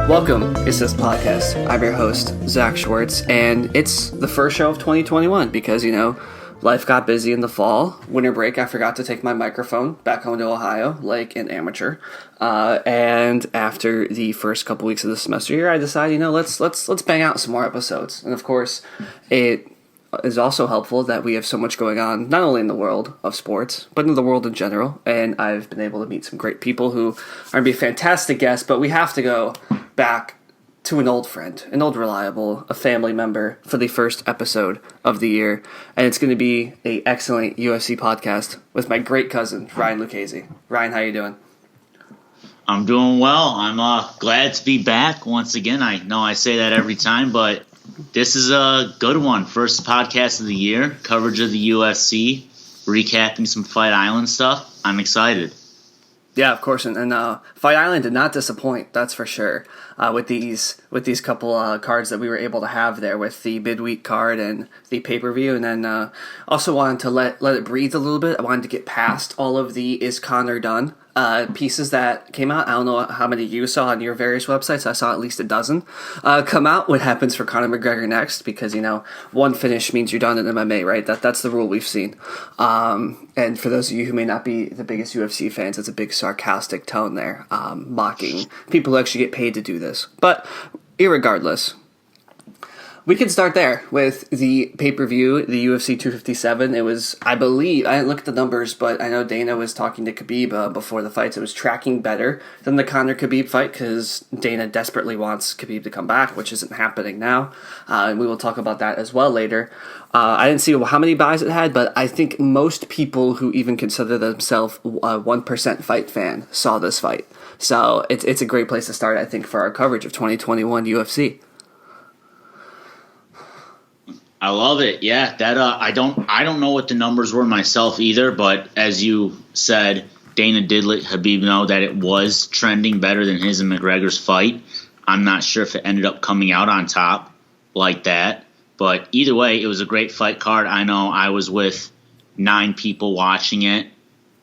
Welcome, it's this podcast. I'm your host, Zach Schwartz, and it's the first show of 2021 because, life got busy in the fall. Winter break, I forgot to take my microphone back home to Ohio, like an amateur. And after the first couple weeks of the semester here, I decided, let's bang out some more episodes. And of course, it is also helpful that we have so much going on, not only in the world of sports, but in the world in general. And I've been able to meet some great people who are going to be fantastic guests, but we have to go back to an old friend, an old reliable, a family member for the first episode of the year. And it's going to be an excellent UFC podcast with my great cousin, Ryan Lucchesi. Ryan, how you doing? I'm doing well. I'm glad to be back once again. I know I say that every time, but this is a good one. First podcast of the year, coverage of the UFC, recapping some Fight Island stuff. I'm excited. Yeah, of course, and Fight Island did not disappoint. That's for sure. With these couple cards that we were able to have there, with the midweek card and the pay-per-view, and then also wanted to let it breathe a little bit. I wanted to get past all of the "Is Conor done?" Pieces that came out. I don't know how many you saw on your various websites. I saw at least a dozen come out. What happens for Conor McGregor next? Because one finish means you're done in MMA, right? That's the rule we've seen. And for those of you who may not be the biggest UFC fans, it's a big sarcastic tone there, mocking people who actually get paid to do this. But irregardless, we can start there with the pay-per-view, the UFC 257. It was, I believe, I didn't look at the numbers, but I know Dana was talking to Khabib before the fights. It was tracking better than the Conor-Khabib fight because Dana desperately wants Khabib to come back, which isn't happening now. And we will talk about that as well later. I didn't see how many buys it had, but I think most people who even consider themselves a 1% fight fan saw this fight. So it's a great place to start, I think, for our coverage of 2021 UFC. I love it. Yeah, that I don't know what the numbers were myself either, but as you said, Dana did let Khabib know that it was trending better than his and McGregor's fight. I'm not sure if it ended up coming out on top like that, but either way, it was a great fight card. I know I was with 9 people watching it,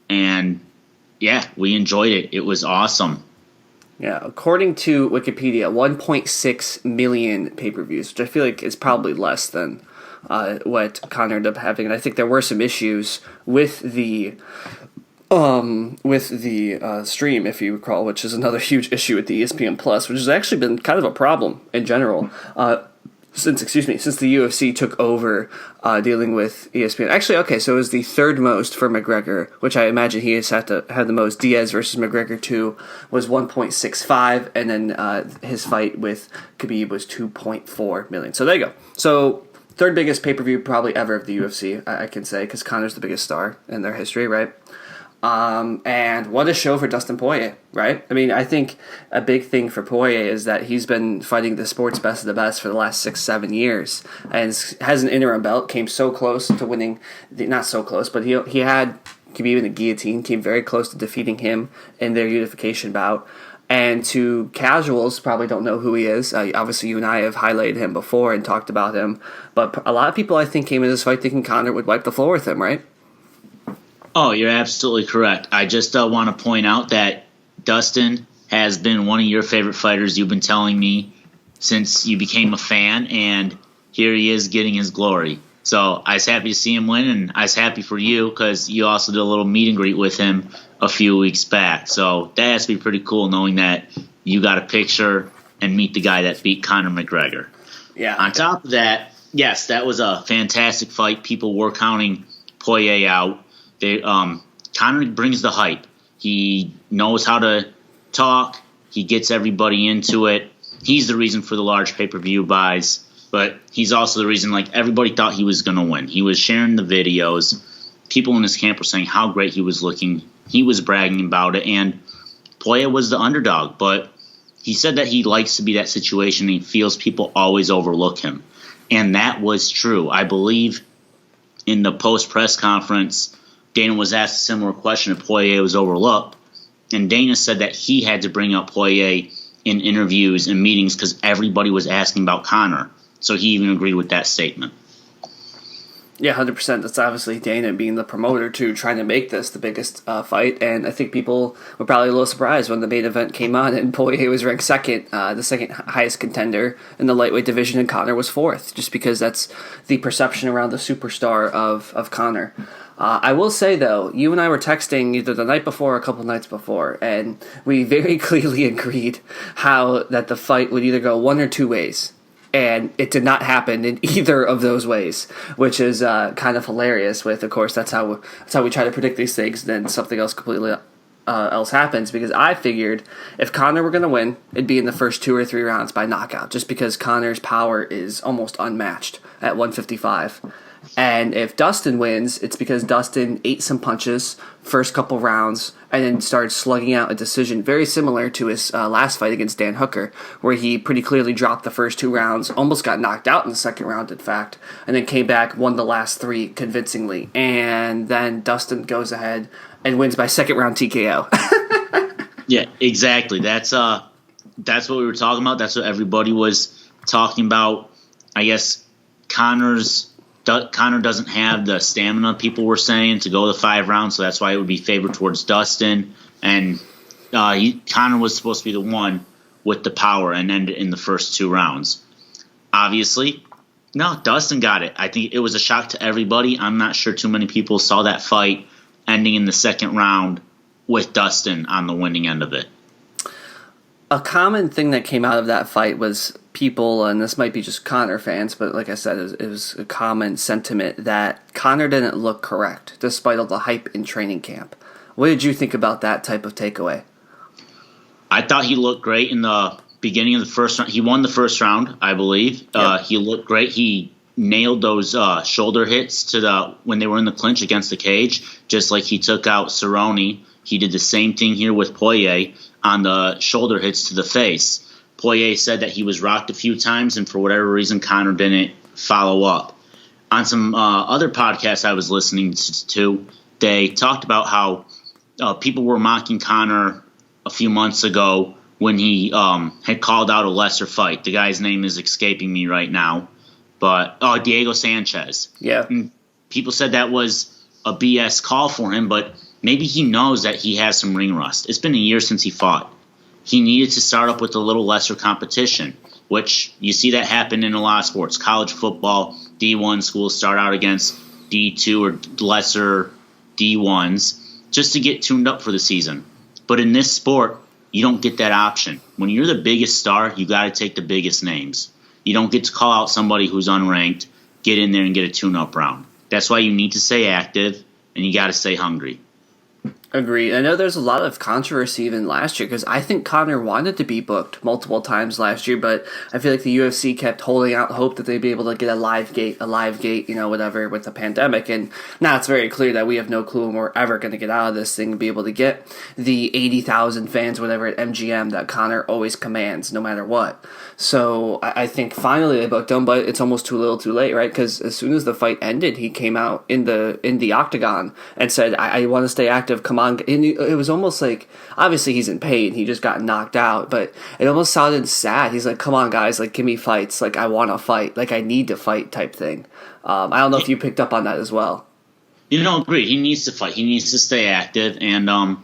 and yeah, we enjoyed it. It was awesome. Yeah, according to Wikipedia, 1.6 million pay-per-views, which I feel like is probably less than what Conor ended up having. And I think there were some issues with the stream, if you recall, which is another huge issue with the ESPN Plus, which has actually been kind of a problem in general. Since the UFC took over dealing with ESPN. Actually, okay, so it was the third most for McGregor, which I imagine he has had the most. Diaz versus McGregor 2 was 1.65, and then his fight with Khabib was 2.4 million. So there you go. So third biggest pay-per-view probably ever of the UFC, I can say, because Conor's the biggest star in their history, right? And what a show for Dustin Poirier, right? I mean, I think a big thing for Poirier is that he's been fighting the sport's best of the best for the last 6-7 years, and has an interim belt, came so close to winning, not so close, but he had Khabib in the guillotine, came very close to defeating him in their unification bout. And to casuals, probably don't know who he is. Obviously, you and I have highlighted him before and talked about him, but a lot of people, I think, came into this fight thinking Conor would wipe the floor with him, right? Oh, you're absolutely correct. I just want to point out that Dustin has been one of your favorite fighters. You've been telling me since you became a fan, and here he is getting his glory. So I was happy to see him win, and I was happy for you because you also did a little meet and greet with him a few weeks back. So that has to be pretty cool knowing that you got a picture and meet the guy that beat Conor McGregor. Yeah. On top of that, yes, that was a fantastic fight. People were counting Poirier out. Conor brings the hype. He knows how to talk. He gets everybody into it. He's the reason for the large pay-per-view buys, but he's also the reason everybody thought he was going to win. He was sharing the videos. People in his camp were saying how great he was looking. He was bragging about it, and Poirier was the underdog, but he said that he likes to be that situation, and he feels people always overlook him, and that was true. I believe in the post-press conference, Dana was asked a similar question if Poirier was overlooked, and Dana said that he had to bring up Poirier in interviews and meetings because everybody was asking about Conor. So he even agreed with that statement. Yeah, 100%. That's obviously Dana being the promoter too, trying to make this the biggest fight. And I think people were probably a little surprised when the main event came on and Poirier was ranked second, the second highest contender in the lightweight division, and Conor was fourth, just because that's the perception around the superstar of Conor. I will say, though, you and I were texting either the night before or a couple nights before, and we very clearly agreed that the fight would either go one or two ways. And it did not happen in either of those ways, which is kind of hilarious. With, of course, that's how we try to predict these things. Then something else completely else happens, because I figured if Conor were going to win, it'd be in the first 2 or 3 rounds by knockout, just because Conor's power is almost unmatched at 155. And if Dustin wins, it's because Dustin ate some punches first couple rounds and then started slugging out a decision very similar to his last fight against Dan Hooker, where he pretty clearly dropped the first 2 rounds, almost got knocked out in the second round, in fact, and then came back, won the last 3 convincingly. And then Dustin goes ahead and wins by second round TKO. Yeah, exactly. That's what we were talking about. That's what everybody was talking about. I guess Conor doesn't have the stamina, people were saying, to go the 5 rounds, so that's why it would be favored towards Dustin. And Conor was supposed to be the one with the power and ended in the first 2 rounds. Obviously, no, Dustin got it. I think it was a shock to everybody. I'm not sure too many people saw that fight ending in the second round with Dustin on the winning end of it. A common thing that came out of that fight was people, and this might be just Conor fans, but like I said, it was a common sentiment that Conor didn't look correct, despite all the hype in training camp. What did you think about that type of takeaway? I thought he looked great in the beginning of the first round. He won the first round, I believe. Yep. He looked great. He nailed those shoulder hits when they were in the clinch against the cage, just like he took out Cerrone. He did the same thing here with Poirier on the shoulder hits to the face. Poirier said that he was rocked a few times, and for whatever reason, Conor didn't follow up. On some other podcasts I was listening to, they talked about how people were mocking Conor a few months ago when he had called out a lesser fight. The guy's name is escaping me right now, but Diego Sanchez. Yeah. And people said that was a BS call for him, but maybe he knows that he has some ring rust. It's been a year since he fought. He needed to start up with a little lesser competition, which you see that happen in a lot of sports. College football, D1 schools start out against D2 or lesser D1s just to get tuned up for the season. But in this sport, you don't get that option. When you're the biggest star, you got to take the biggest names. You don't get to call out somebody who's unranked, get in there and get a tune-up round. That's why you need to stay active, and you got to stay hungry. Agreed. I know there's a lot of controversy even last year, because I think Conor wanted to be booked multiple times last year, but I feel like the UFC kept holding out hope that they'd be able to get a live gate, whatever, with the pandemic. And now it's very clear that we have no clue when we're ever going to get out of this thing and be able to get the 80,000 fans, whatever, at MGM that Conor always commands, no matter what. So I think finally they booked him, but it's almost too little too late, right? Because as soon as the fight ended, he came out in the octagon and said, I want to stay active, come on. And it was almost like, obviously he's in pain, he just got knocked out, but it almost sounded sad. He's like, come on guys, like, give me fights, like, I want to fight, like, I need to fight type thing. I don't know if you picked up on that as well. Agree. He needs to fight. He needs to stay active, and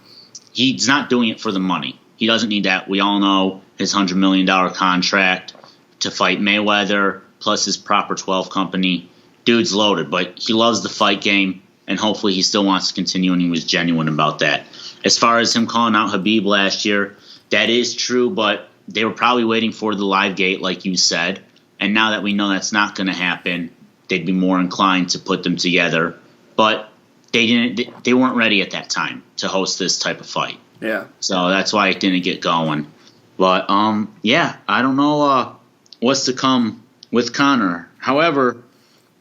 he's not doing it for the money. He doesn't need that. We all know his $100 million contract to fight Mayweather, plus his Proper 12 company. Dude's loaded, but he loves the fight game, and hopefully he still wants to continue, and he was genuine about that. As far as him calling out Khabib last year, that is true, but they were probably waiting for the live gate, like you said, and now that we know that's not going to happen, they'd be more inclined to put them together. But they weren't ready at that time to host this type of fight. Yeah. So that's why it didn't get going. But, I don't know what's to come with Conor. However,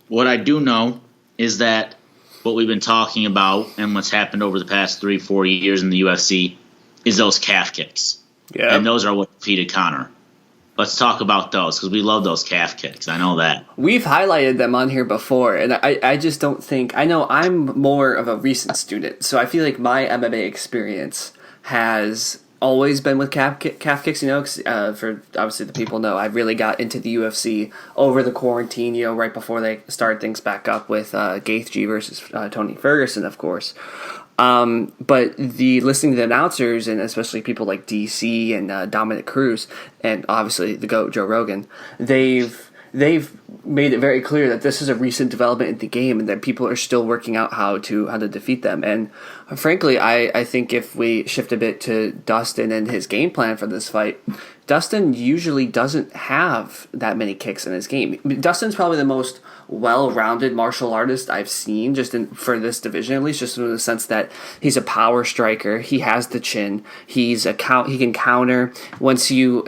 what I do know is that what we've been talking about and what's happened over the past 3-4 years in the UFC is those calf kicks. Yeah. And those are what defeated Conor. Let's talk about those, because we love those calf kicks. I know that. We've highlighted them on here before, and I just don't think... I know I'm more of a recent student, so I feel like my MMA experience has always been with calf kicks, 'cause, for obviously the people know, I really got into the UFC over the quarantine, right before they started things back up with Gaethje versus Tony Ferguson, of course. But listening to the announcers, and especially people like DC and Dominic Cruz, and obviously the GOAT Joe Rogan, they've made it very clear that this is a recent development in the game, and that people are still working out how to defeat them. And frankly, I think if we shift a bit to Dustin and his game plan for this fight, Dustin usually doesn't have that many kicks in his game. Dustin's probably the most well-rounded martial artist I've seen, for this division at least, just in the sense that he's a power striker. He has the chin. He can counter. Once you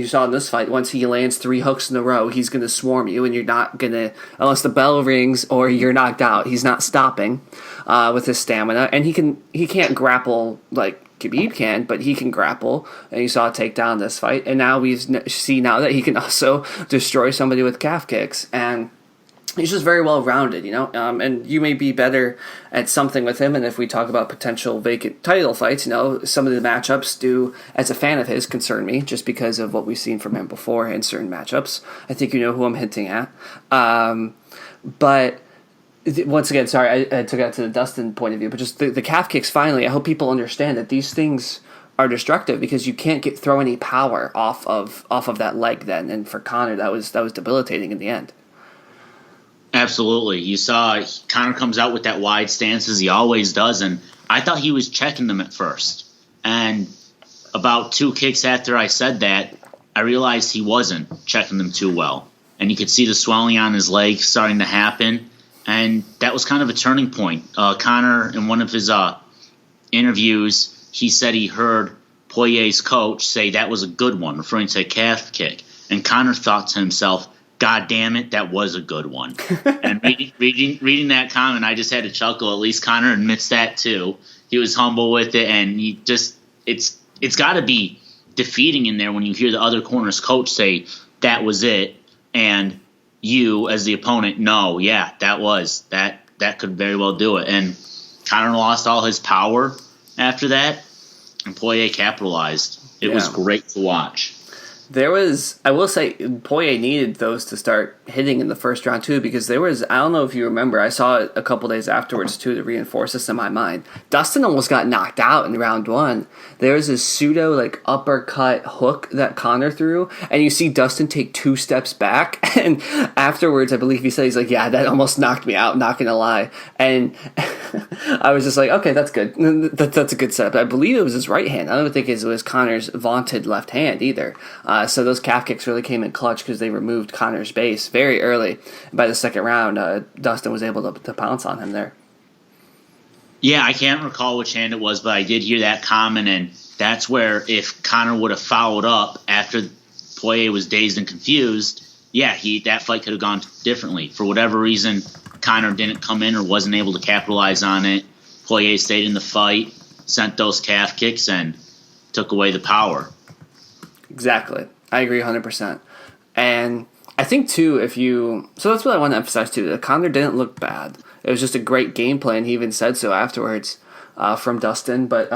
saw in this fight, once he lands 3 hooks in a row, he's gonna swarm you, and you're not gonna, unless the bell rings or you're knocked out. He's not stopping with his stamina, and he can't grapple like Khabib can, but he can grapple, and you saw a takedown in this fight, and now we see now that he can also destroy somebody with calf kicks, and he's just very well rounded, and you may be better at something with him. And if we talk about potential vacant title fights, some of the matchups do, as a fan of his, concern me just because of what we've seen from him before in certain matchups. I think you know who I'm hinting at, but. Once again, sorry, I took it to the Dustin point of view, but just the calf kicks, finally, I hope people understand that these things are destructive, because you can't throw any power off of that leg then, and for Conor, that was debilitating in the end. Absolutely. You saw Conor comes out with that wide stance, as he always does, and I thought he was checking them at first. And about 2 kicks after I said that, I realized he wasn't checking them too well. And you could see the swelling on his leg starting to happen. And that was kind of a turning point. Conor, in one of his interviews, he said he heard Poirier's coach say that was a good one, referring to a calf kick. And Conor thought to himself, God damn it, that was a good one. And reading that comment, I just had to chuckle. At least Conor admits that too. He was humble with it, and it's got to be defeating in there when you hear the other corner's coach say that was it, and you, as the opponent, know, yeah, that could very well do it. And Conor lost all his power after that, and Poirier capitalized. It was great to watch. I will say, Poirier needed those to start hitting in the first round too, because I don't know if you remember, I saw it a couple days afterwards too to reinforce this in my mind. Dustin almost got knocked out in round 1. There was this pseudo uppercut hook that Conor threw, and you see Dustin take 2 steps back, and afterwards I believe he said, he's like, yeah, that almost knocked me out, not gonna lie. And I was just like, okay, that's good. That's a good setup. I believe it was his right hand. I don't think it was Conor's vaunted left hand either. So those calf kicks really came in clutch, because they removed Conor's base very early. By the second round, Dustin was able to pounce on him there. Yeah, I can't recall which hand it was, but I did hear that comment, and that's where if Conor would have followed up after Poirier was dazed and confused, that fight could have gone differently. For whatever reason, Conor didn't come in or wasn't able to capitalize on it. Poirier stayed in the fight, sent those calf kicks, and took away the power. Exactly. I agree 100%. And I think, too, so that's what I want to emphasize, too, that Conor didn't look bad. It was just a great game plan. He even said so afterwards from Dustin. But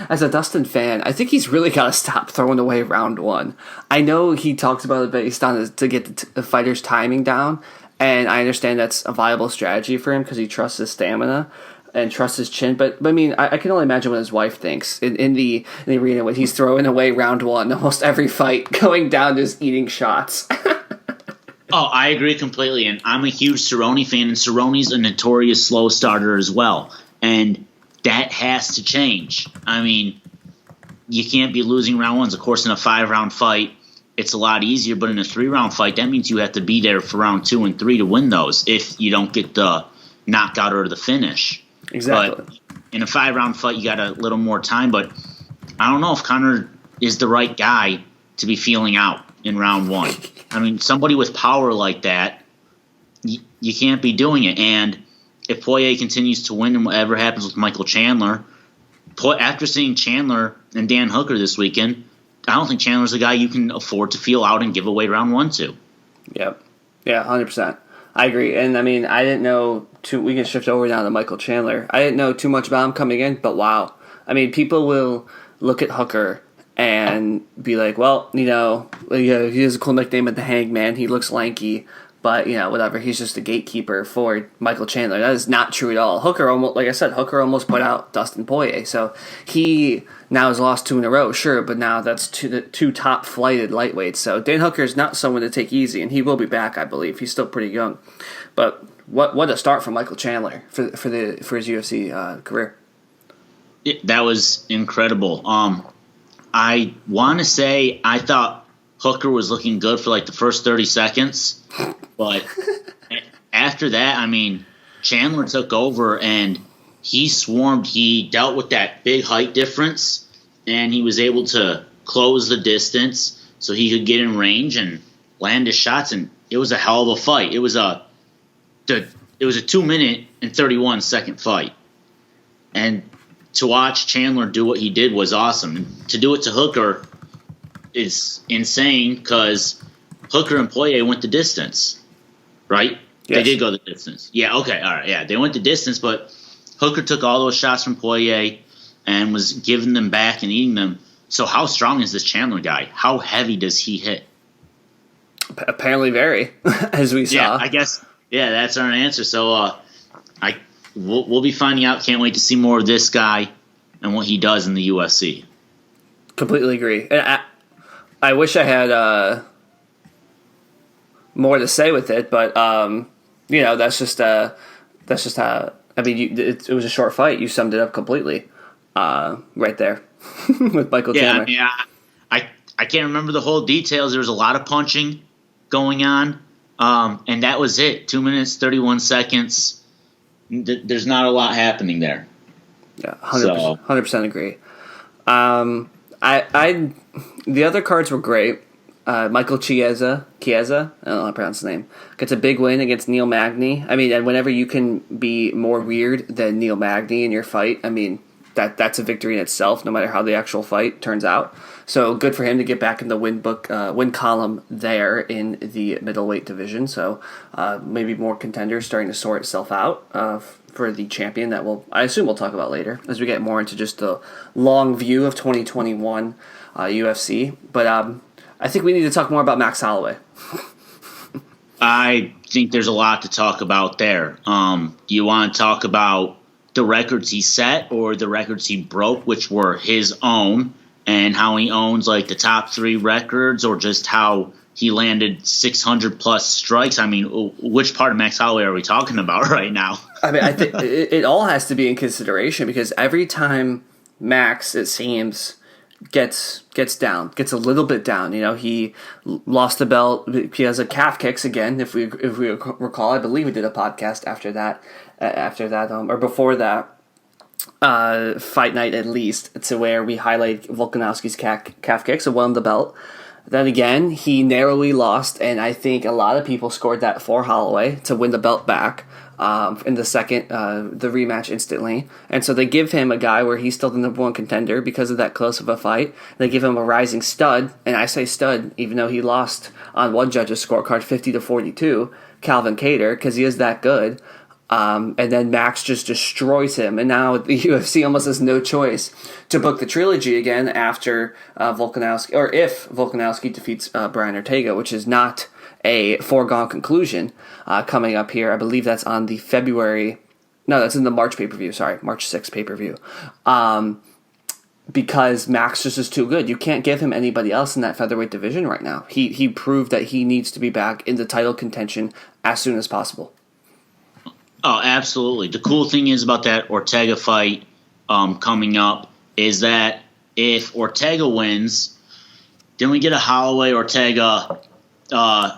as a Dustin fan, I think he's really got to stop throwing away round 1. I know he talks about it based on to get the fighter's timing down, and I understand that's a viable strategy for him because he trusts his stamina and trusts his chin. But I mean, I can only imagine what his wife thinks in the arena when he's throwing away round 1 almost every fight, going down just eating shots. Oh, I agree completely, and I'm a huge Cerrone fan, and Cerrone's a notorious slow starter as well, and that has to change. I mean, you can't be losing round 1s. Of course, in a 5-round fight, it's a lot easier, but in a 3-round fight, that means you have to be there for round 2 and 3 to win those if you don't get the knockout or the finish. Exactly. But in a 5-round fight, you got a little more time, but I don't know if Conor is the right guy to be feeling out in round 1. I mean, somebody with power like that, you can't be doing it. And if Poirier continues to win and whatever happens with Michael Chandler, after seeing Chandler and Dan Hooker this weekend, I don't think Chandler's the guy you can afford to feel out and give away round 1 to. Yep. Yeah, 100%. I agree. And I mean, I didn't know we can shift over now to Michael Chandler. I didn't know too much about him coming in, but wow. I mean, people will look at Hooker and be like, well, he has a cool nickname at the Hangman. He looks lanky, but whatever. He's just a gatekeeper for Michael Chandler. That is not true at all. Hooker almost put out Dustin Poirier, so he now has lost 2 in a row, sure, but now that's two top flighted lightweights. So Dan Hooker is not someone to take easy, and he will be back, I believe. He's still pretty young, but what a start for Michael Chandler for his UFC career. That was incredible. I want to say I thought Hooker was looking good for like the first 30 seconds, but after that, I mean, Chandler took over and he swarmed. He dealt with that big height difference, and he was able to close the distance so he could get in range and land his shots. And it was a hell of a fight. It was a 2-minute and 31-second fight, and to watch Chandler do what he did was awesome. And to do it to Hooker is insane because Hooker and Poirier went the distance, right? Yes. They did go the distance. Yeah, okay, all right, yeah. They went the distance, but Hooker took all those shots from Poirier and was giving them back and eating them. So how strong is this Chandler guy? How heavy does he hit? Apparently very, as we saw. Yeah, I guess, that's our answer. So we'll be finding out. Can't wait to see more of this guy and what he does in the UFC. Completely agree. And I wish I had more to say with it, but that's just how. I mean, it was a short fight. You summed it up completely, right there with Michael Chandler. Yeah, I mean, I can't remember the whole details. There was a lot of punching going on, and that was it. 2 minutes, 31 seconds. There's not a lot happening there. Yeah, 100% agree. The other cards were great. Michael Chiesa, I don't know how to pronounce his name, gets a big win against Neil Magny. I mean, and whenever you can be more weird than Neil Magny in your fight, I mean, that's a victory in itself, no matter how the actual fight turns out. So good for him to get back in the win column there in the middleweight division. So maybe more contenders starting to sort itself out for the champion that I assume we'll talk about later as we get more into just the long view of 2021 UFC. But I think we need to talk more about Max Holloway. I think there's a lot to talk about there. Do you want to talk about the records he set or the records he broke, which were his own, and how he owns like the top 3 records, or just how he landed 600 plus strikes? I mean, which part of Max Holloway are we talking about right now? I mean, I think it all has to be in consideration, because every time Max, it seems, gets a little bit down. He lost the belt. He has a calf kicks again. If we recall, I believe we did a podcast after that, or before that fight night at least, to where we highlight Volkanovski's calf kicks and won the belt. Then again, he narrowly lost, and I think a lot of people scored that for Holloway to win the belt back in the second, the rematch instantly. And so they give him a guy where he's still the number 1 contender because of that close of a fight. They give him a rising stud, and I say stud even though he lost on one judge's scorecard 50-42, Calvin Kattar, because he is that good. And then Max just destroys him, and now the UFC almost has no choice to book the trilogy again after Volkanovski, or if Volkanovski defeats Brian Ortega, which is not a foregone conclusion coming up here. I believe that's on the that's in the March pay-per-view, March 6th pay-per-view. Because Max just is too good. You can't give him anybody else in that featherweight division right now. He proved that he needs to be back in the title contention as soon as possible. Oh, absolutely. The cool thing is about that Ortega fight coming up is that if Ortega wins, then we get a Holloway-Ortega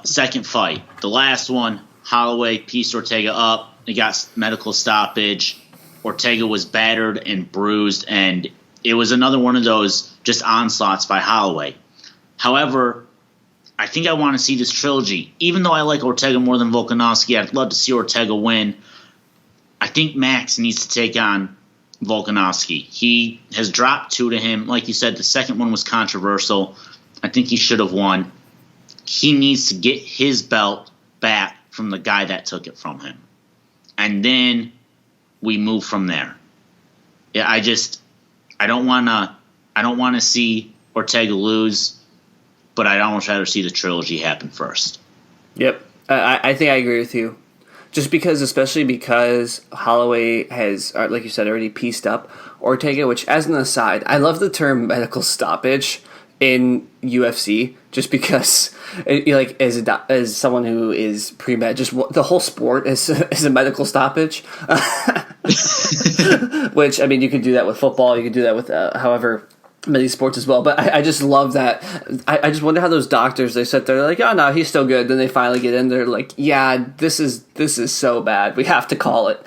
second fight. The last one, Holloway pieced Ortega up. He got medical stoppage. Ortega was battered and bruised, and it was another one of those just onslaughts by Holloway. However, I think I want to see this trilogy. Even though I like Ortega more than Volkanovski, I'd love to see Ortega win. I think Max needs to take on Volkanovski. He has dropped 2 to him. Like you said, the second one was controversial. I think he should have won. He needs to get his belt back from the guy that took it from him. And then we move from there. Yeah, I don't want to I don't want to see Ortega lose, but I'd almost rather see the trilogy happen first. Yep. I think I agree with you. Especially because Holloway has, like you said, already pieced up Ortega, which, as an aside, I love the term medical stoppage in UFC, just because, as someone who is pre-med, just the whole sport is a medical stoppage. Which, I mean, you can do that with football, you can do that with however many sports as well, but I just love that. I just wonder how those doctors, they sit there, they're like, oh no, he's still good. Then they finally get in there, like, yeah, this is so bad, we have to call it.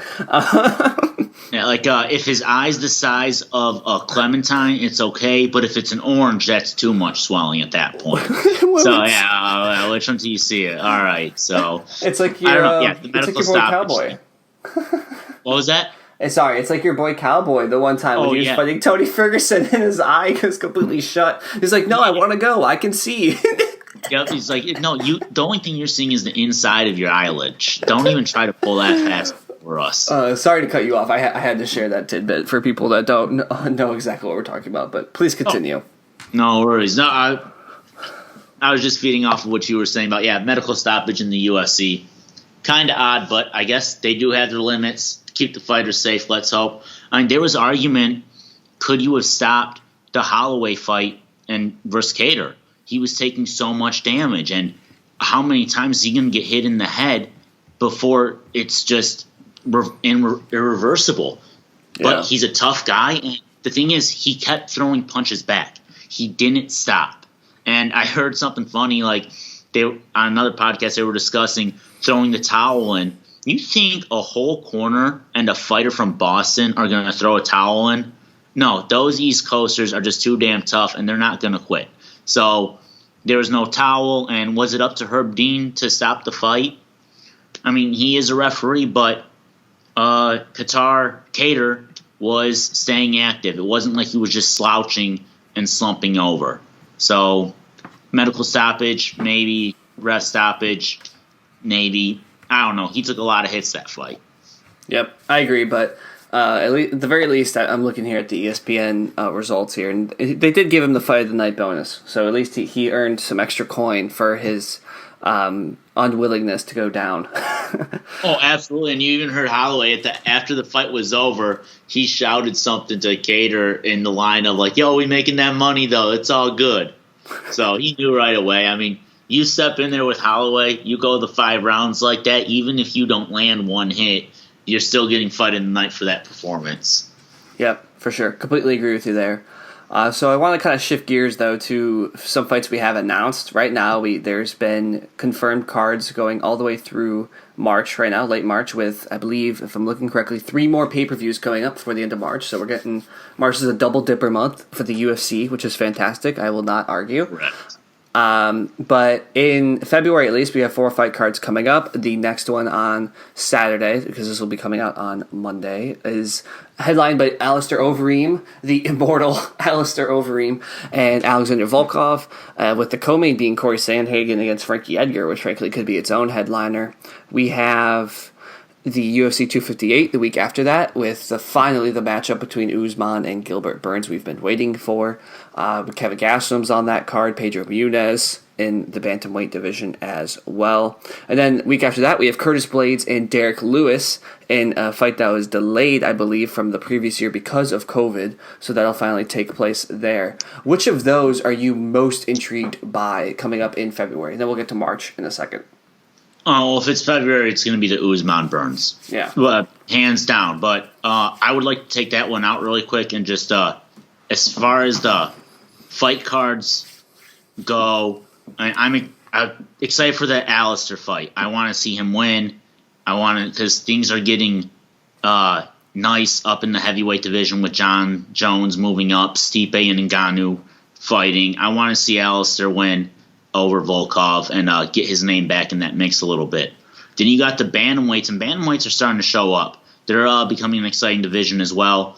Yeah, if his eye's the size of a clementine, it's okay, but if it's an orange, that's too much swelling at that point. Which one do you see it? All right, so it's like your, the medical stoppage. What was that? Sorry, it's like your boy Cowboy the one time when he was fighting Tony Ferguson and his eye was completely shut. He's like, no, I want to go. I can see. Yep, he's like, no, the only thing you're seeing is the inside of your eyelid. Don't even try to pull that fast for us. Sorry to cut you off. I had to share that tidbit for people that don't know exactly what we're talking about, but please continue. No worries. No, I was just feeding off of what you were saying about, medical stoppage in the UFC. Kind of odd, but I guess they do have their limits. Keep the fighters safe, let's hope. I mean, there was argument, could you have stopped the Holloway fight versus Kattar? He was taking so much damage, and how many times is he going to get hit in the head before it's just irreversible? Yeah. But he's a tough guy, and the thing is, he kept throwing punches back. He didn't stop. And I heard something funny, like on another podcast they were discussing throwing the towel in. You think a whole corner and a fighter from Boston are going to throw a towel in? No, those East Coasters are just too damn tough, and they're not going to quit. So there was no towel, and was it up to Herb Dean to stop the fight? I mean, he is a referee, but Kattar was staying active. It wasn't like he was just slouching and slumping over. So medical stoppage, maybe. Rest stoppage, maybe. I don't know. He took a lot of hits that fight. Yep, I agree, but at the very least, I'm looking here at the ESPN results here, and they did give him the fight of the night bonus, so at least he earned some extra coin for his unwillingness to go down. Oh, absolutely, and you even heard Holloway after the fight was over, he shouted something to Kattar in the line of like, yo, we making that money, though. It's all good. So he knew right away. I mean, you step in there with Holloway, you go the 5 rounds like that, even if you don't land one hit, you're still getting fight in the night for that performance. Yep, for sure. Completely agree with you there. So I want to kind of shift gears, though, to some fights we have announced. Right now, there's been confirmed cards going all the way through March right now, late March, with, I believe, if I'm looking correctly, 3 more pay-per-views coming up before the end of March. So March is a double-dipper month for the UFC, which is fantastic. I will not argue. Correct. But in February, at least, we have 4 fight cards coming up. The next one on Saturday, because this will be coming out on Monday, is headlined by Alistair Overeem, the immortal Alistair Overeem, and Alexander Volkov, with the co-main being Corey Sandhagen against Frankie Edgar, which frankly could be its own headliner. We have the UFC 258 the week after that, with finally the matchup between Usman and Gilbert Burns we've been waiting for. Kevin Gastelum's on that card, Pedro Munez in the bantamweight division as well. And then week after that, we have Curtis Blades and Derek Lewis in a fight that was delayed, I believe, from the previous year because of COVID, so that'll finally take place there. Which of those are you most intrigued by coming up in February? And then we'll get to March in a second. Oh, well, if it's February, it's going to be the Usman Burns. Yeah. Hands down. But I would like to take that one out really quick and just, as far as the fight cards go, I'm excited for the Alistair fight. I want to see him win. Because things are getting nice up in the heavyweight division with John Jones moving up, Stipe and Ngannou fighting. I want to see Alistair win over Volkov and get his name back in that mix a little bit. Then you got the bantamweights, and bantamweights are starting to show up. They're becoming an exciting division as well.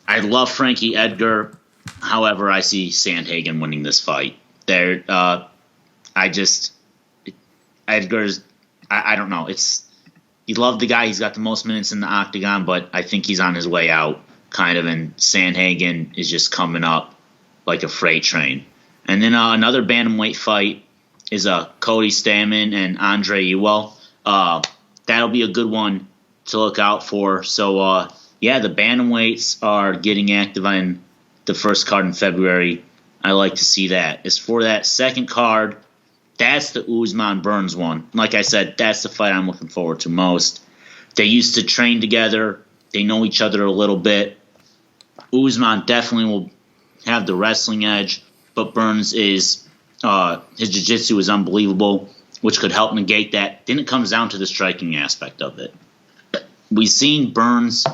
I love Frankie Edgar. However, I see Sandhagen winning this fight. Edgar's, I don't know. You love the guy. He's got the most minutes in the octagon, but I think he's on his way out, kind of, and Sandhagen is just coming up like a freight train. And then another bantamweight fight is Cody Stamann and Andre Ewell. That'll be a good one to look out for. So, the bantamweights are getting active on the first card in February. I like to see that. As for that second card, that's the Usman-Burns one. Like I said, that's the fight I'm looking forward to most. They used to train together. They know each other a little bit. Usman definitely will have the wrestling edge, but Burns is his jiu-jitsu is unbelievable, which could help negate that. Then it comes down to the striking aspect of it. We've seen Burns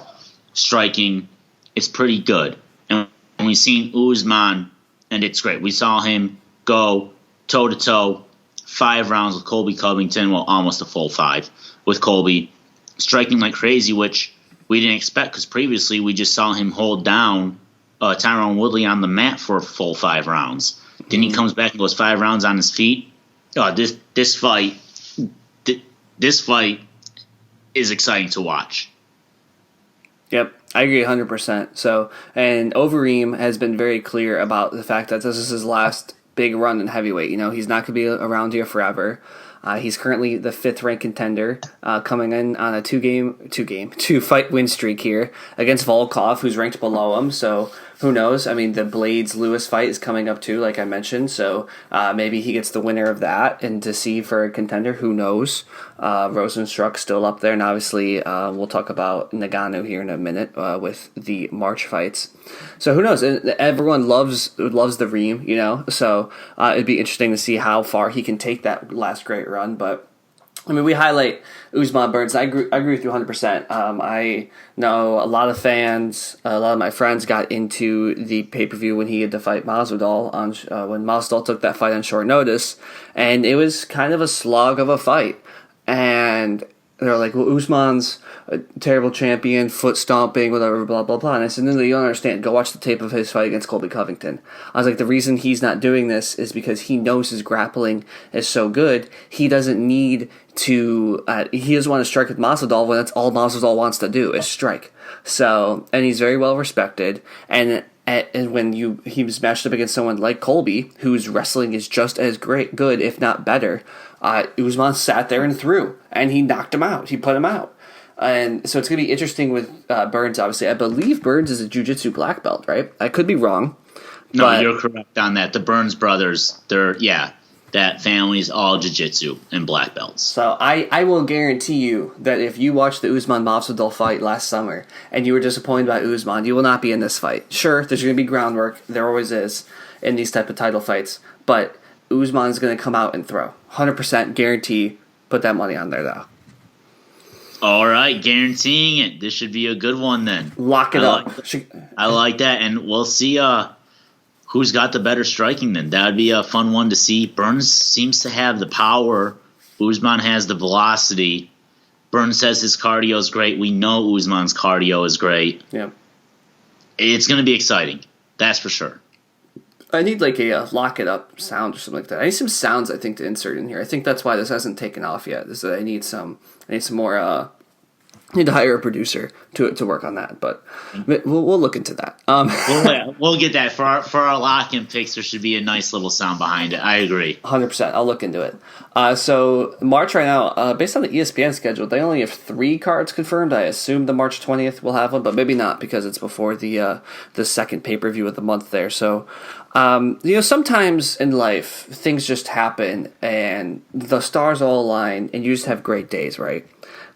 striking. It's pretty good. And we've seen Usman, and it's great. We saw him go toe-to-toe, 5 rounds with Colby Covington, well, almost a full 5 with Colby, striking like crazy, which we didn't expect because previously we just saw him hold down Tyrone Woodley on the mat for a full 5 rounds. Then he comes back and goes 5 rounds on his feet. This fight is exciting to watch. Yep, I agree 100%. So, and Overeem has been very clear about the fact that this is his last big run in heavyweight. You know, he's not going to be around here forever. He's currently the 5th ranked contender, coming in on a two fight win streak here against Volkov, who's ranked below him. So who knows? I mean, the Blades-Lewis fight is coming up too, like I mentioned. So maybe he gets the winner of that, and to see for a contender, who knows? Rosenstruck's still up there, and obviously we'll talk about Nagano here in a minute with the March fights. So who knows? Everyone loves the Reem, you know. So it'd be interesting to see how far he can take that last great run. But I mean, we highlight Usman Burns. I agree with you 100%. I know a lot of fans, a lot of my friends got into the pay-per-view when he had to fight Masvidal when Masvidal took that fight on short notice, and it was kind of a slog of a fight. And they're like, well, Usman's a terrible champion, foot stomping, whatever, blah, blah, blah. And I said, no, you don't understand. Go watch the tape of his fight against Colby Covington. I was like, the reason he's not doing this is because he knows his grappling is so good. He doesn't need to, he doesn't want to strike with Masvidal when that's all Masvidal wants to do is strike. So, and he's very well respected. And when he was matched up against someone like Colby, whose wrestling is just as good, if not better, Usman sat there and threw, and he knocked him out. He put him out. And so it's going to be interesting with Burns, obviously. I believe Burns is a jiu-jitsu black belt, right? I could be wrong. No, you're correct on that. The Burns brothers, that family's all jiu-jitsu and black belts. So I will guarantee you that if you watched the Usman-Masvidal fight last summer and you were disappointed by Usman, you will not be in this fight. Sure, there's going to be groundwork. There always is in these type of title fights. But Usman's going to come out and throw. 100% guarantee. Put that money on there, though. All right, guaranteeing it. This should be a good one then. Lock it up. I like that, and we'll see who's got the better striking then. That would be a fun one to see. Burns seems to have the power. Usman has the velocity. Burns says his cardio is great. We know Usman's cardio is great. Yeah. It's going to be exciting. That's for sure. I need like a lock it up sound or something like that. I need some sounds, I think, to insert in here. I think that's why this hasn't taken off yet. Is that I need some more. I need to hire a producer to work on that, but we'll look into that. We'll get that for our lock-in picks. There should be a nice little sound behind it. I agree. 100%. I'll look into it. So March right now, based on the ESPN schedule, they only have 3 cards confirmed. I assume the March 20th will have one, but maybe not because it's before the second pay-per-view of the month there. So sometimes in life things just happen and the stars all align and you just have great days, right?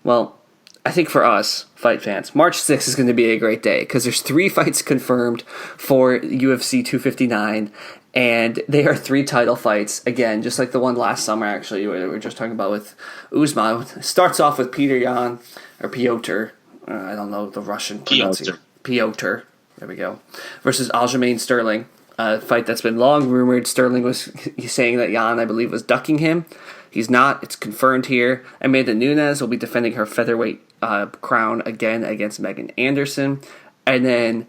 Well, I think for us, fight fans, March 6th is going to be a great day because there's 3 fights confirmed for UFC 259, and they are 3 title fights. Again, just like the one last summer, actually, we were just talking about with Usman. It starts off with Peter Yan, or Piotr, I don't know the Russian pronunciation. Piotr, there we go, versus Aljamain Sterling. A fight that's been long rumored. Sterling was saying that Yan, I believe, was ducking him. He's not. It's confirmed here. Amanda Nunes will be defending her featherweight crown again against Megan Anderson. And then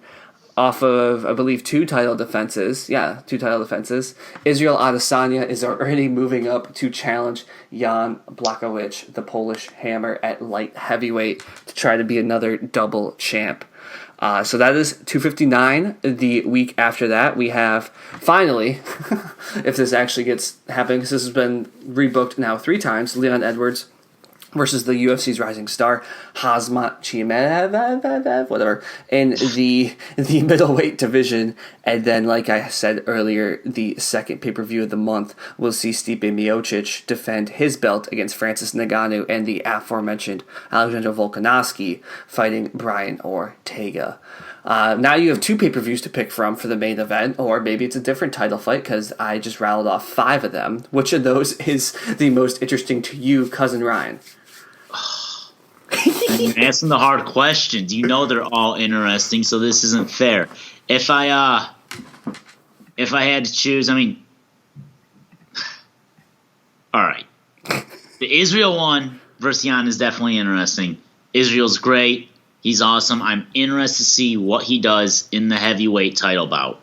off of, I believe, 2 title defenses. Yeah, 2 title defenses. Israel Adesanya is already moving up to challenge Jan Blachowicz, the Polish Hammer, at light heavyweight to try to be another double champ. So that is 259. The week after that, we have, finally, if this actually gets happening, because this has been rebooked now 3 times, Leon Edwards versus the UFC's rising star, Khamzat Chimaev, whatever, in the middleweight division. And then, like I said earlier, the second pay-per-view of the month will see Stipe Miocic defend his belt against Francis Ngannou and the aforementioned Alexander Volkanovski fighting Brian Ortega. Now you have 2 pay-per-views to pick from for the main event, or maybe it's a different title fight because I just rattled off 5 of them. Which of those is the most interesting to you, Cousin Ryan? You're asking the hard questions. You know they're all interesting, so this isn't fair. If I had to choose, I mean, all right. The Israel one versus Jan is definitely interesting. Israel's great. He's awesome. I'm interested to see what he does in the heavyweight title bout.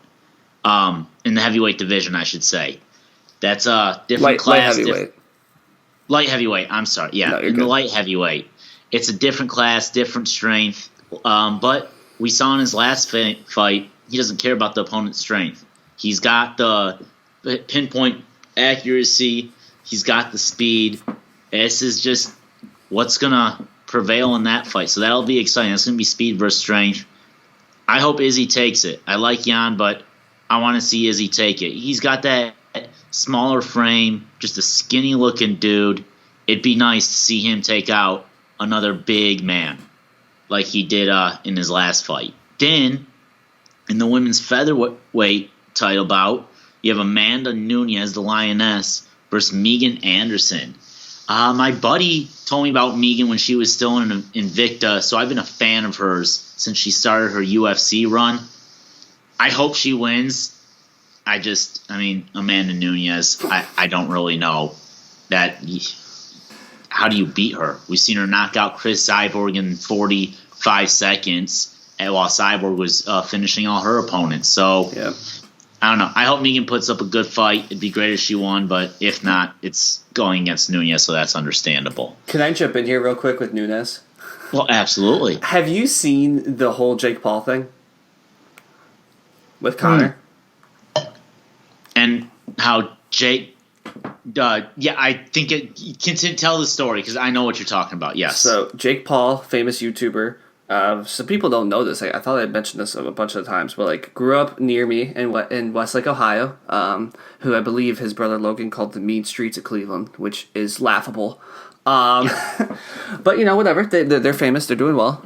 In the heavyweight division, I should say. That's a different class. Light heavyweight. Light heavyweight. I'm sorry. Yeah, No, in the light heavyweight. It's a different class, different strength. But we saw in his last fight, he doesn't care about the opponent's strength. He's got the pinpoint accuracy. He's got the speed. This is just what's going to prevail in that fight. So that'll be exciting. It's going to be speed versus strength. I hope Izzy takes it. I like Jan, but I want to see Izzy take it. He's got that smaller frame, just a skinny-looking dude. It'd be nice to see him take out another big man like he did in his last fight. Then, in the women's featherweight title bout, you have Amanda Nunes, the Lioness, versus Megan Anderson. My buddy told me about Megan when she was still in Invicta, so I've been a fan of hers since she started her UFC run. I hope she wins. Amanda Nunes, I don't really know that. How do you beat her? We've seen her knock out Chris Cyborg in 45 seconds, while Cyborg was finishing all her opponents. So, yeah. I don't know. I hope Megan puts up a good fight. It'd be great if she won, but if not, it's going against Nunes, so that's understandable. Can I jump in here real quick with Nunes? Well, absolutely. Have you seen the whole Jake Paul thing with Conor? And how Jake... I think you can tell the story because I know what you're talking about. Yes. So Jake Paul, famous YouTuber. Some people don't know this. I thought I mentioned this a bunch of times, but grew up near me in Westlake, Ohio. Who I believe his brother Logan called the mean streets of Cleveland, which is laughable. But whatever. They're famous. They're doing well.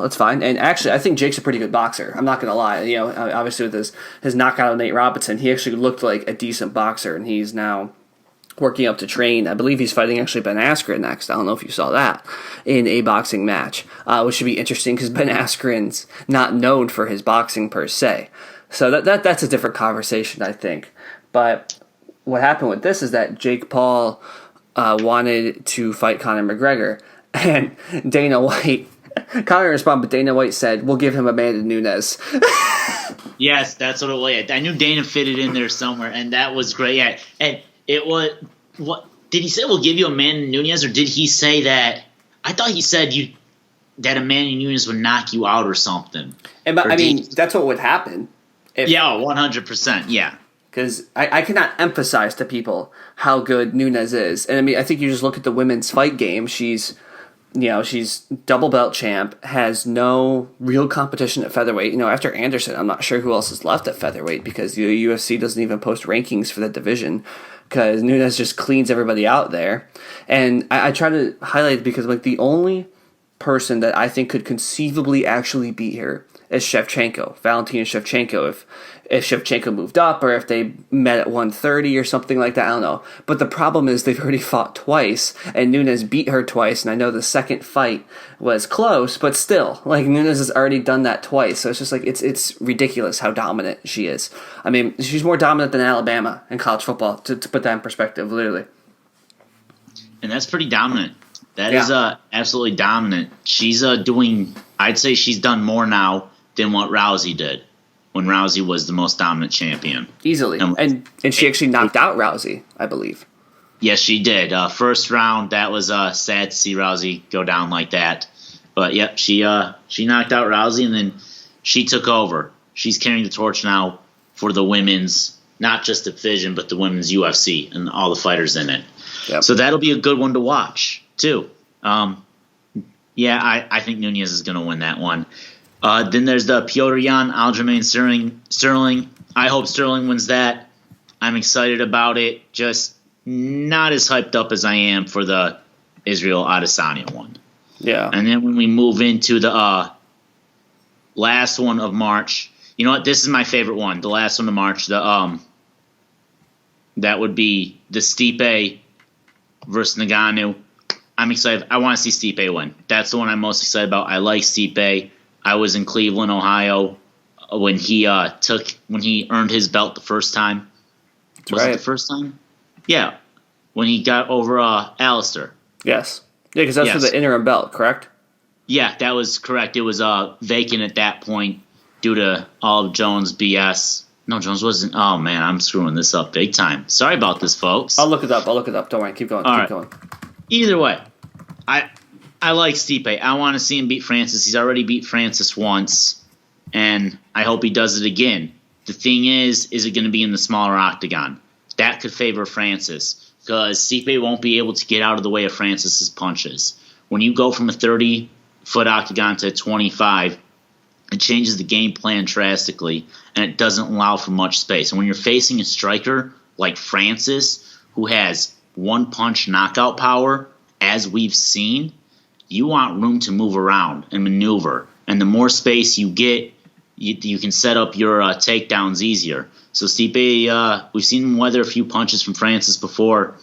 It's fine. And actually, I think Jake's a pretty good boxer. I'm not gonna lie. Obviously with his knockout of Nate Robinson, he actually looked like a decent boxer, and he's now working up to train. I believe he's fighting actually Ben Askren next. I don't know if you saw that in a boxing match, which should be interesting because Ben Askren's not known for his boxing per se. So that's a different conversation, I think. But what happened with this is that Jake Paul wanted to fight Conor McGregor, and Dana White, Conor responded, but Dana White said, "We'll give him Amanda Nunes." Yes, that's what it was. I knew Dana fitted in there somewhere, and that was great. Yeah, and it was what did he say? We'll give you Amanda Nunes, or did he say that? I thought he said that Amanda Nunes would knock you out or something. That's what would happen. 100%. Yeah, because I cannot emphasize to people how good Nunes is, and I think you just look at the women's fight game. She's double belt champ, has no real competition at featherweight. After Anderson, I'm not sure who else is left at featherweight because the UFC doesn't even post rankings for the division because Nunes just cleans everybody out there. And I try to highlight it because the only person that I think could conceivably actually beat her is Shevchenko, Valentina Shevchenko. If Shevchenko moved up or if they met at 130 or something like that, I don't know. But the problem is they've already fought twice, and Nunes beat her twice, and I know the second fight was close, but still, Nunes has already done that twice, so it's just it's ridiculous how dominant she is. She's more dominant than Alabama in college football, to put that in perspective, literally. And that's pretty dominant. That is absolutely dominant. She's I'd say she's done more now than what Rousey did. when Rousey was the most dominant champion. Easily. And she actually knocked out Rousey, I believe. Yes, she did. First round, that was sad to see Rousey go down like that. But, yep, she knocked out Rousey, and then she took over. She's carrying the torch now for the women's, not just division, but the women's UFC and all the fighters in it. Yep. So that'll be a good one to watch, too. I think Nunes is going to win that one. Then there's the Petr Yan, Aljamain Sterling. I hope Sterling wins that. I'm excited about it. Just not as hyped up as I am for the Israel Adesanya one. Yeah. And then when we move into the last one of March, you know what? This is my favorite one. The last one of March. That would be the Stipe versus Ngannou. I'm excited. I want to see Stipe win. That's the one I'm most excited about. I like Stipe. I was in Cleveland, Ohio, when he earned his belt the first time. Was it the first time? Yeah, when he got over Alistair. Yes. Yeah, because that's for the interim belt, correct? Yeah, that was correct. It was vacant at that point due to all of Jones' BS. No, Jones wasn't. Oh, man, I'm screwing this up big time. Sorry about this, folks. I'll look it up. Don't worry. Keep going. Keep going. Either way, I like Stipe. I want to see him beat Francis. He's already beat Francis once, and I hope he does it again. The thing is it going to be in the smaller octagon? That could favor Francis because Stipe won't be able to get out of the way of Francis's punches. When you go from a 30-foot octagon to a 25, it changes the game plan drastically, and it doesn't allow for much space. And when you're facing a striker like Francis, who has one-punch knockout power, as we've seen, you want room to move around and maneuver. And the more space you get, you can set up your takedowns easier. So Stipe, we've seen him weather a few punches from Francis before,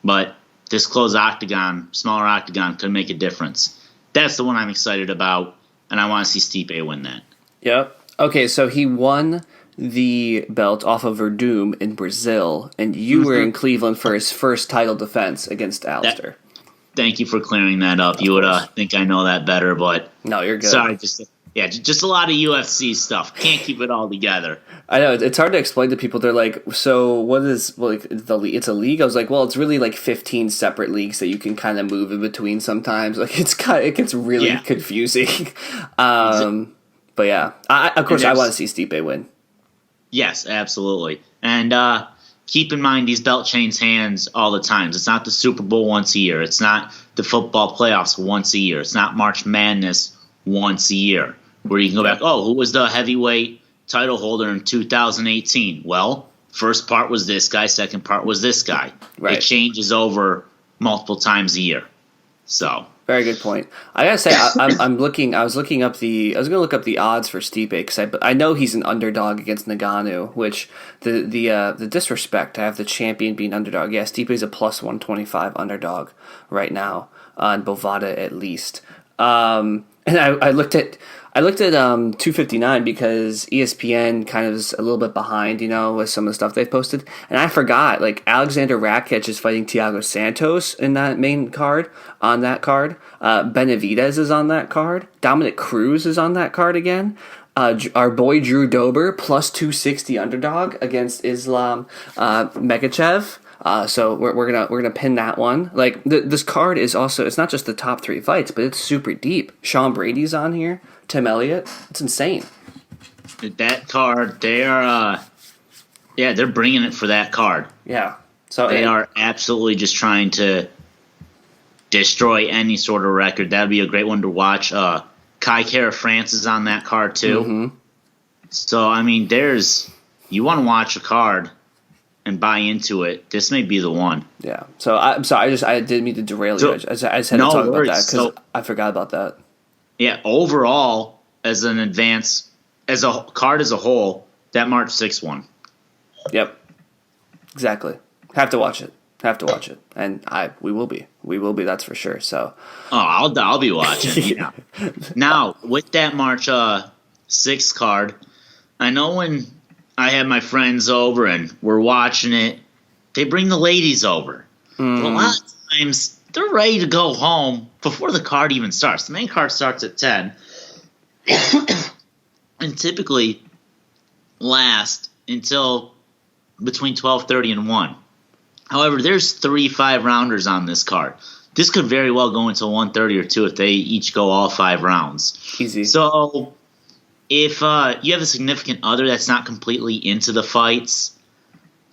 but this closed octagon, smaller octagon, could make a difference. That's the one I'm excited about, and I want to see Stipe win that. Yep. Okay, so he won the belt off of Verdum in Brazil, and you were in Cleveland for his first title defense against Alistair. Thank you for clearing that up. You would think I know that better, but no, you're good. Sorry, just a lot of UFC stuff. Can't keep it all together. I know it's hard to explain to people. They're like, "So what is the league? It's a league." I was like, "Well, it's really like 15 separate leagues that you can kind of move in between sometimes." Like it gets really confusing. But yeah, of course, I want to see Stipe win. Yes, absolutely, and keep in mind these belt change hands all the time. It's not the Super Bowl once a year. It's not the football playoffs once a year. It's not March Madness once a year where you can go back, who was the heavyweight title holder in 2018? Well, first part was this guy, second part was this guy. Right. It changes over multiple times a year. So very good point. I gotta say, I was going to look up the odds for Stipe because I know he's an underdog against Ngannou, which the disrespect to have the champion being underdog. Yeah, Stipe's a plus 125 underdog right now on Bovada at least. And I looked at 259 because ESPN kind of is a little bit behind, with some of the stuff they've posted. And I forgot, Alexander Rakic is fighting Thiago Santos in that main card, on that card. Benavidez is on that card. Dominic Cruz is on that card again. Our boy Drew Dober, plus 260 underdog against Islam Makhachev. So we're gonna pin that one. This card is also, it's not just the top 3 fights, but it's super deep. Sean Brady's on here. Tim Elliott. It's insane. That card, they're bringing it for that card. Yeah. So they are absolutely just trying to destroy any sort of record. That'd be a great one to watch. Kai Kara France is on that card too. Mm-hmm. So you want to watch a card and buy into it. This may be the one. Yeah. So I'm sorry. I didn't mean to derail you. I just had to talk about that because I forgot about that. Yeah, overall, as a card as a whole, that March 6th one. Yep, exactly. Have to watch it, and we will be. That's for sure. So, I'll be watching. Yeah. Now with that March 6th card, I know when I have my friends over and we're watching it, they bring the ladies over. Mm. A lot of times they're ready to go home before the card even starts. The main card starts at 10. And typically, last until between 12:30 and 1. However, there's 3 5-rounders on this card. This could very well go until 1:30 or 2 if they each go all 5 rounds. Easy. So if you have a significant other that's not completely into the fights,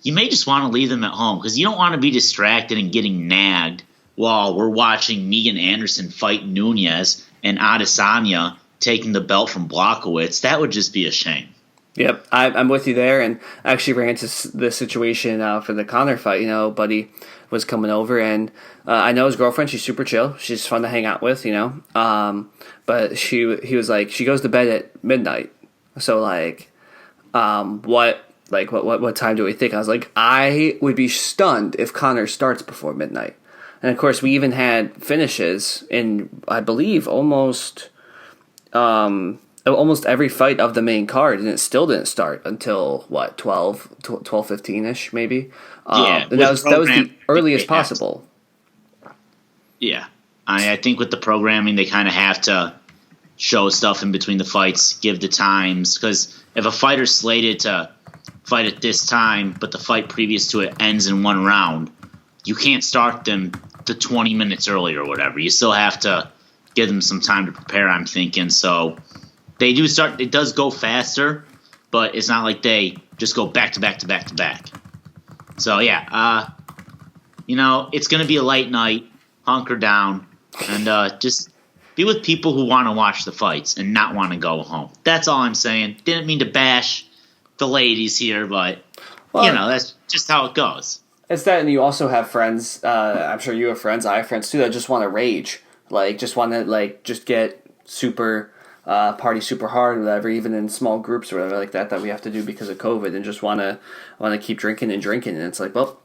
you may just want to leave them at home because you don't want to be distracted and getting nagged while we're watching Megan Anderson fight Nunez and Adesanya taking the belt from Blachowicz. That would just be a shame. Yep, I'm with you there, and I actually ran into this situation for the Conor fight. You know, buddy was coming over, and I know his girlfriend. She's super chill. She's fun to hang out with. You know, but he was like, she goes to bed at midnight. So what time do we think? I was like, I would be stunned if Conor starts before midnight. And of course, we even had finishes in, I believe, almost every fight of the main card, and it still didn't start until 12:15ish maybe. Yeah, that was the earliest possible. Yeah, I think with the programming, they kind of have to show stuff in between the fights, give the times, because if a fighter's slated to fight at this time, but the fight previous to it ends in 1 round, you can't start them to 20 minutes early or whatever. You still have to give them some time to prepare, I'm thinking. So they do start. It does go faster, but it's not like they just go back to back to back to back. So yeah, it's going to be a light night. Hunker down and just be with people who want to watch the fights and not want to go home. That's all I'm saying. Didn't mean to bash the ladies here, but that's just how it goes. It's that, and you also have friends. I'm sure you have friends. I have friends too that just want to rage, just want to just get super party super hard, or whatever. Even in small groups or whatever like that we have to do because of COVID, and just want to keep drinking and drinking. And it's like, well,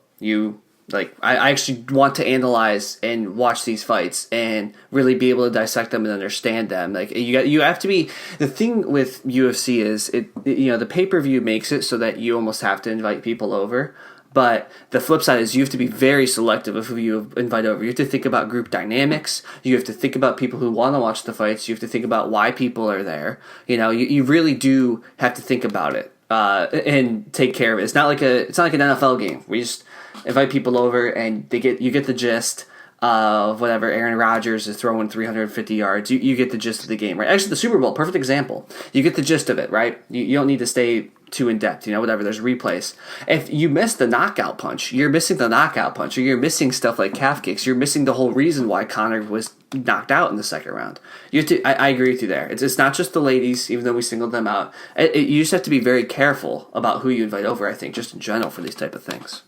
I actually want to analyze and watch these fights and really be able to dissect them and understand them. You have to be. The thing with UFC is the pay-per-view makes it so that you almost have to invite people over. But the flip side is you have to be very selective of who you invite over. You have to think about group dynamics. You have to think about people who want to watch the fights. You have to think about why people are there. You really do have to think about it and take care of it. It's not like an NFL game. We just invite people over and you get the gist of whatever. Aaron Rodgers is throwing 350 yards. You get the gist of the game, right? Actually, the Super Bowl, perfect example. You get the gist of it, right? You don't need to stay too in depth, whatever. There's replays. If you miss the knockout punch, you're missing the knockout punch, or you're missing stuff like calf kicks. You're missing the whole reason why Conor was knocked out in the second round. I agree with you there. It's not just the ladies, even though we singled them out. You just have to be very careful about who you invite over, I think, just in general for these type of things.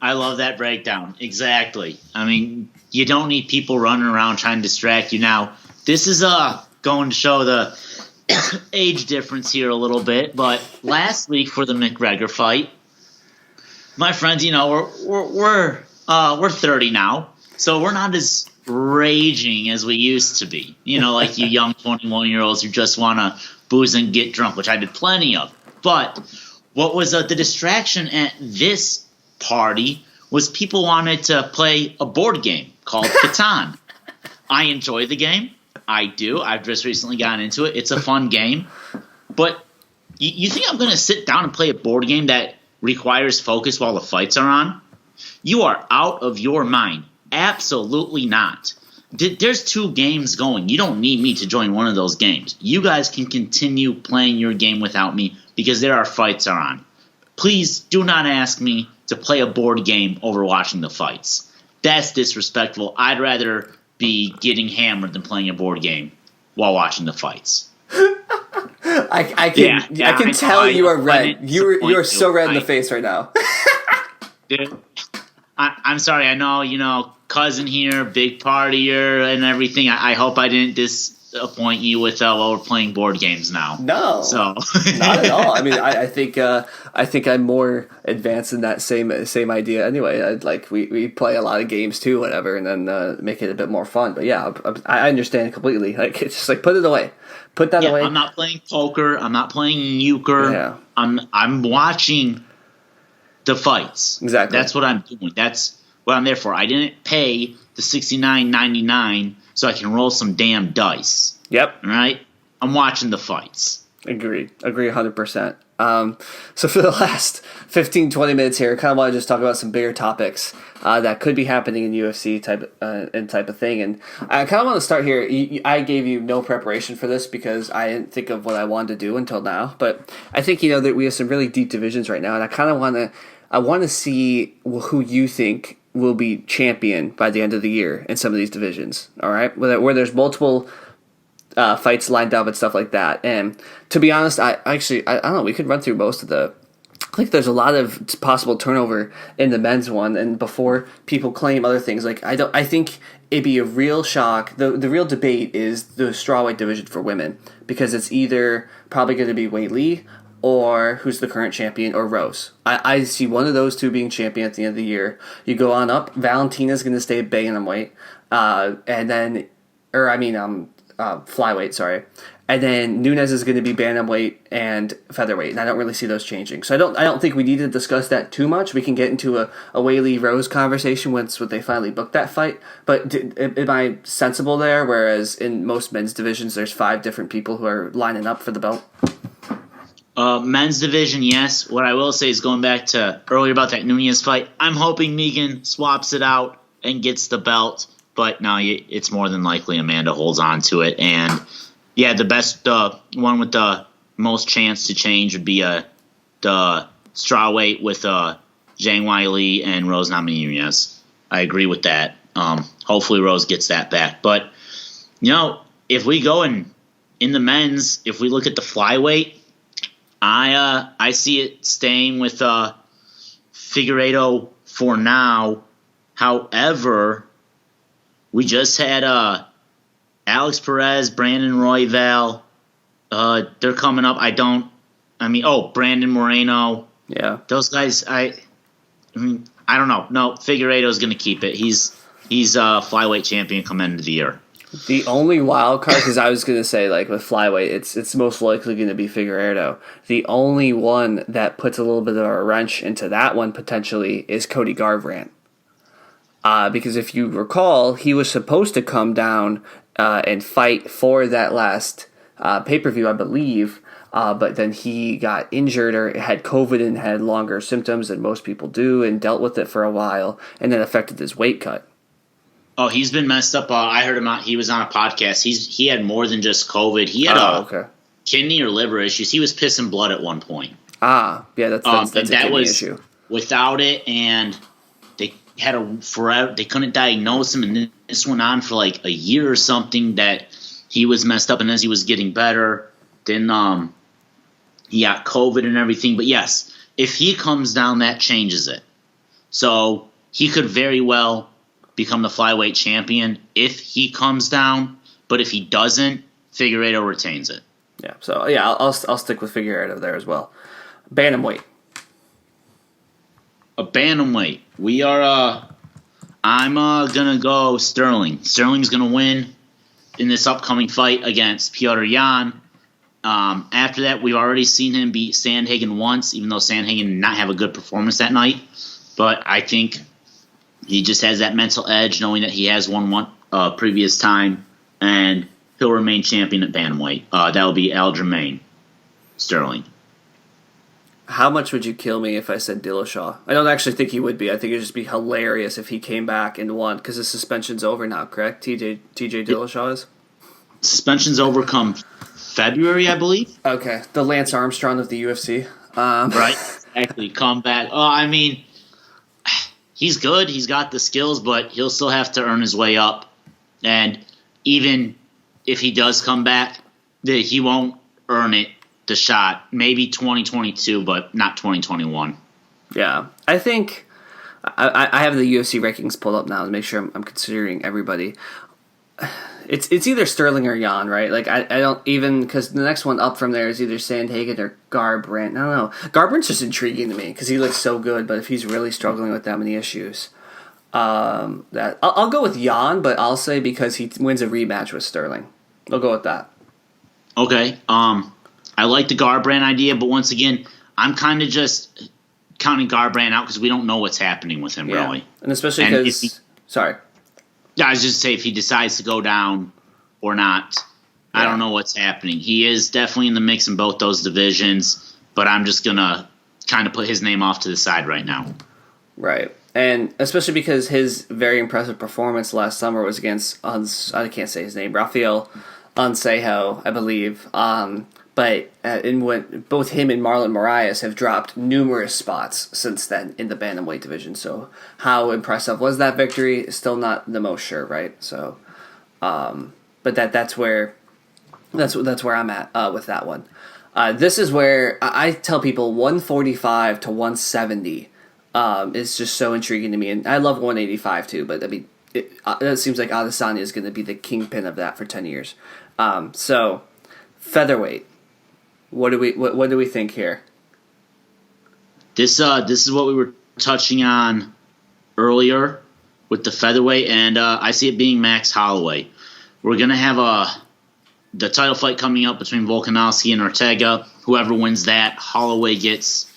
I love that breakdown. Exactly. I mean, you don't need people running around trying to distract you. Now, this is going to show the age difference here a little bit, but last week for the McGregor fight, my friends, we're 30 now, so we're not as raging as we used to be. Like you young 21-year-olds who just want to booze and get drunk, which I did plenty of. But what was the distraction at this party was people wanted to play a board game called Catan. I enjoy the game. I do. I've just recently gotten into it. It's a fun game. But you think I'm going to sit down and play a board game that requires focus while the fights are on? You are out of your mind. Absolutely not. There's 2 games going. You don't need me to join one of those games. You guys can continue playing your game without me because there are fights are on. Please do not ask me to play a board game over watching the fights. That's disrespectful. I'd rather be getting hammered than playing a board game while watching the fights. I can tell you are red. You are so red in the face right now. Dude, I'm sorry. I know, cousin here, big partier and everything. I hope I didn't disappoint you with while we're playing board games now. No, so not at all. I mean, I think I'm more advanced in that same idea. Anyway, we play a lot of games too, whatever, and then make it a bit more fun. But yeah, I understand completely. It's just put it away, put that away. I'm not playing poker. I'm not playing euchre. Yeah. I'm watching the fights. Exactly. That's what I'm doing. That's what I'm there for. I didn't pay the $69.99 so I can roll some damn dice. Yep. All right? I'm watching the fights. Agree 100%. So for the last 15, 20 minutes here, I kind of want to just talk about some bigger topics that could be happening in UFC type of thing. And I kind of want to start here. I gave you no preparation for this because I didn't think of what I wanted to do until now. But I think that we have some really deep divisions right now, and I kind of want to see who you think will be champion by the end of the year in some of these divisions. All right, where there's multiple fights lined up and stuff like that. And to be honest, I don't know. We could run through most of the. I think there's a lot of possible turnover in the men's one, and before people claim other things, I think it'd be a real shock. The real debate is the strawweight division for women, because it's either probably going to be Wei Li or who's the current champion, or Rose. I see one of those two being champion at the end of the year. You go on up. Valentina's going to stay bantamweight, flyweight. Sorry, and then Nunes is going to be bantamweight and featherweight, and I don't really see those changing. So I don't think we need to discuss that too much. We can get into a Wei Li Rose conversation once they finally book that fight. But am I sensible there? Whereas in most men's divisions, there's 5 different people who are lining up for the belt. Men's division, yes. What I will say is, going back to earlier about that Nunes fight, I'm hoping Megan swaps it out and gets the belt. But no, it's more than likely Amanda holds on to it. And yeah, the best one with the most chance to change would be the strawweight with Zhang Weili and Rose Namajunas. I agree with that. Hopefully Rose gets that back. But if we go in the men's, if we look at the flyweight, I see it staying with Figueiredo for now. However, we just had Alex Perez, Brandon Royval. They're coming up. Brandon Moreno. Yeah. Those guys, I don't know. No, Figueiredo's going to keep it. He's flyweight champion coming into the year. The only wild card, because I was going to say, with flyweight, it's most likely going to be Figueiredo. The only one that puts a little bit of a wrench into that one potentially is Cody Garbrandt. Because if you recall, he was supposed to come down and fight for that last pay-per-view, I believe, but then he got injured or had COVID and had longer symptoms than most people do and dealt with it for a while, and then affected his weight cut. Oh, he's been messed up. I heard him out. He was on a podcast. He had more than just COVID. He had kidney or liver issues. He was pissing blood at one point. Yeah, that's a kidney issue. Without it, and they had they couldn't diagnose him, and this went on for a year or something, that he was messed up. And as he was getting better, then he got COVID and everything. But yes, if he comes down, that changes it. So he could very well become the flyweight champion if he comes down, but if he doesn't, Figueiredo retains it. Yeah, so yeah, I'll stick with Figueiredo there as well. Bantamweight. A bantamweight. We are. I'm gonna go Sterling. Sterling's gonna win in this upcoming fight against Petr Yan. After that, we've already seen him beat Sandhagen once, even though Sandhagen did not have a good performance that night. But I think he just has that mental edge, knowing that he has won one previous time, and he'll remain champion at bantamweight. That will be Aljamain Sterling. How much would you kill me if I said Dillashaw? I don't actually think he would be. I think it would just be hilarious if he came back and won, because his suspension's over now, correct? TJ Dillashaw is? Suspension's over come February, I believe. Okay. The Lance Armstrong of the UFC. Right. Exactly. Come back. He's good. He's got the skills, but he'll still have to earn his way up. And even if he does come back, he won't earn the shot. Maybe 2022, but not 2021. Yeah. I think I have the UFC rankings pulled up now to make sure I'm considering everybody. It's either Sterling or Yan, right? I don't even, because the next one up from there is either Sandhagen or Garbrandt. I don't know. Garbrandt's just intriguing to me because he looks so good, but if he's really struggling with that many issues, that I'll go with Yan, but I'll say because he wins a rematch with Sterling. I'll go with that. Okay. I like the Garbrandt idea, but once again, I'm kind of just counting Garbrandt out because we don't know what's happening with him, really. And especially because... Sorry. Yeah, I was just saying, if he decides to go down or not, I don't know what's happening. He is definitely in the mix in both those divisions, but I'm just going to kind of put his name off to the side right now. Right. And especially because his very impressive performance last summer was against, I can't say his name, Rafael Ansejo, I believe. But both him and Marlon Moraes have dropped numerous spots since then in the bantamweight division. So how impressive was that victory? Still not the most sure, right? So, but that's where I'm at with that one. This is where I tell people 145 to 170 is just so intriguing to me, and I love 185 too. But I mean, it seems like Adesanya is going to be the kingpin of that for 10 years. So featherweight. What do we think here? This is what we were touching on earlier with the featherweight, and I see it being Max Holloway. We're gonna have the title fight coming up between Volkanovski and Ortega. Whoever wins that, Holloway gets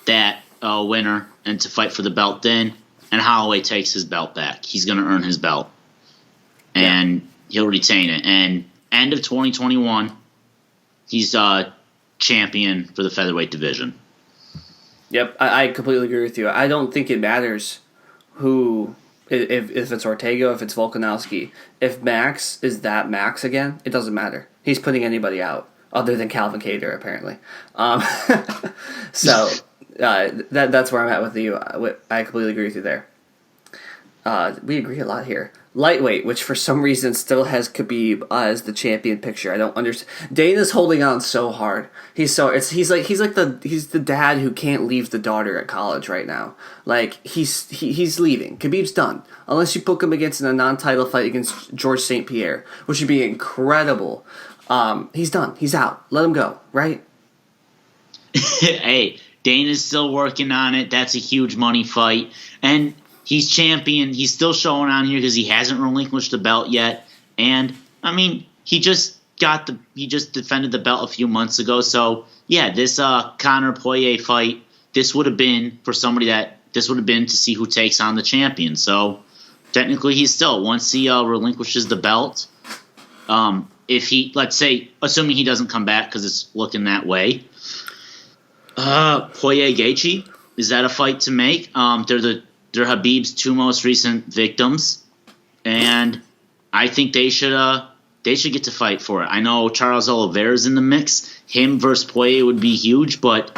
that winner and to fight for the belt then, and Holloway takes his belt back. He's gonna earn his belt, and he'll retain it. And end of 2021, he's champion for the featherweight division. Yep, I completely agree with you. I don't think it matters who, if it's Ortega, if it's Volkanovski. If Max is that Max again, it doesn't matter. He's putting anybody out, other than Calvin Kattar, apparently. So that's where I'm at with you. I completely agree with you there. We agree a lot here. Lightweight, which for some reason still has Khabib as the champion picture. I don't understand. Dana's holding on so hard. He's the dad who can't leave the daughter at college right now. Like he's leaving. Khabib's done unless you book him against in a non-title fight against George St. Pierre, which would be incredible. He's done. He's out. Let him go. Right? Hey, Dana's still working on it. That's a huge money fight, and he's champion. He's still showing on here because he hasn't relinquished the belt yet. And I mean, he just defended the belt a few months ago. So yeah, this Conor Poirier fight, this would have been to see who takes on the champion. So technically, he's still, once he relinquishes the belt, if he, let's say, assuming he doesn't come back because it's looking that way, Poirier Gaethje, is that a fight to make? They're Khabib's two most recent victims, and I think they should get to fight for it. I know Charles Oliveira's in the mix. Him versus Poirier would be huge, but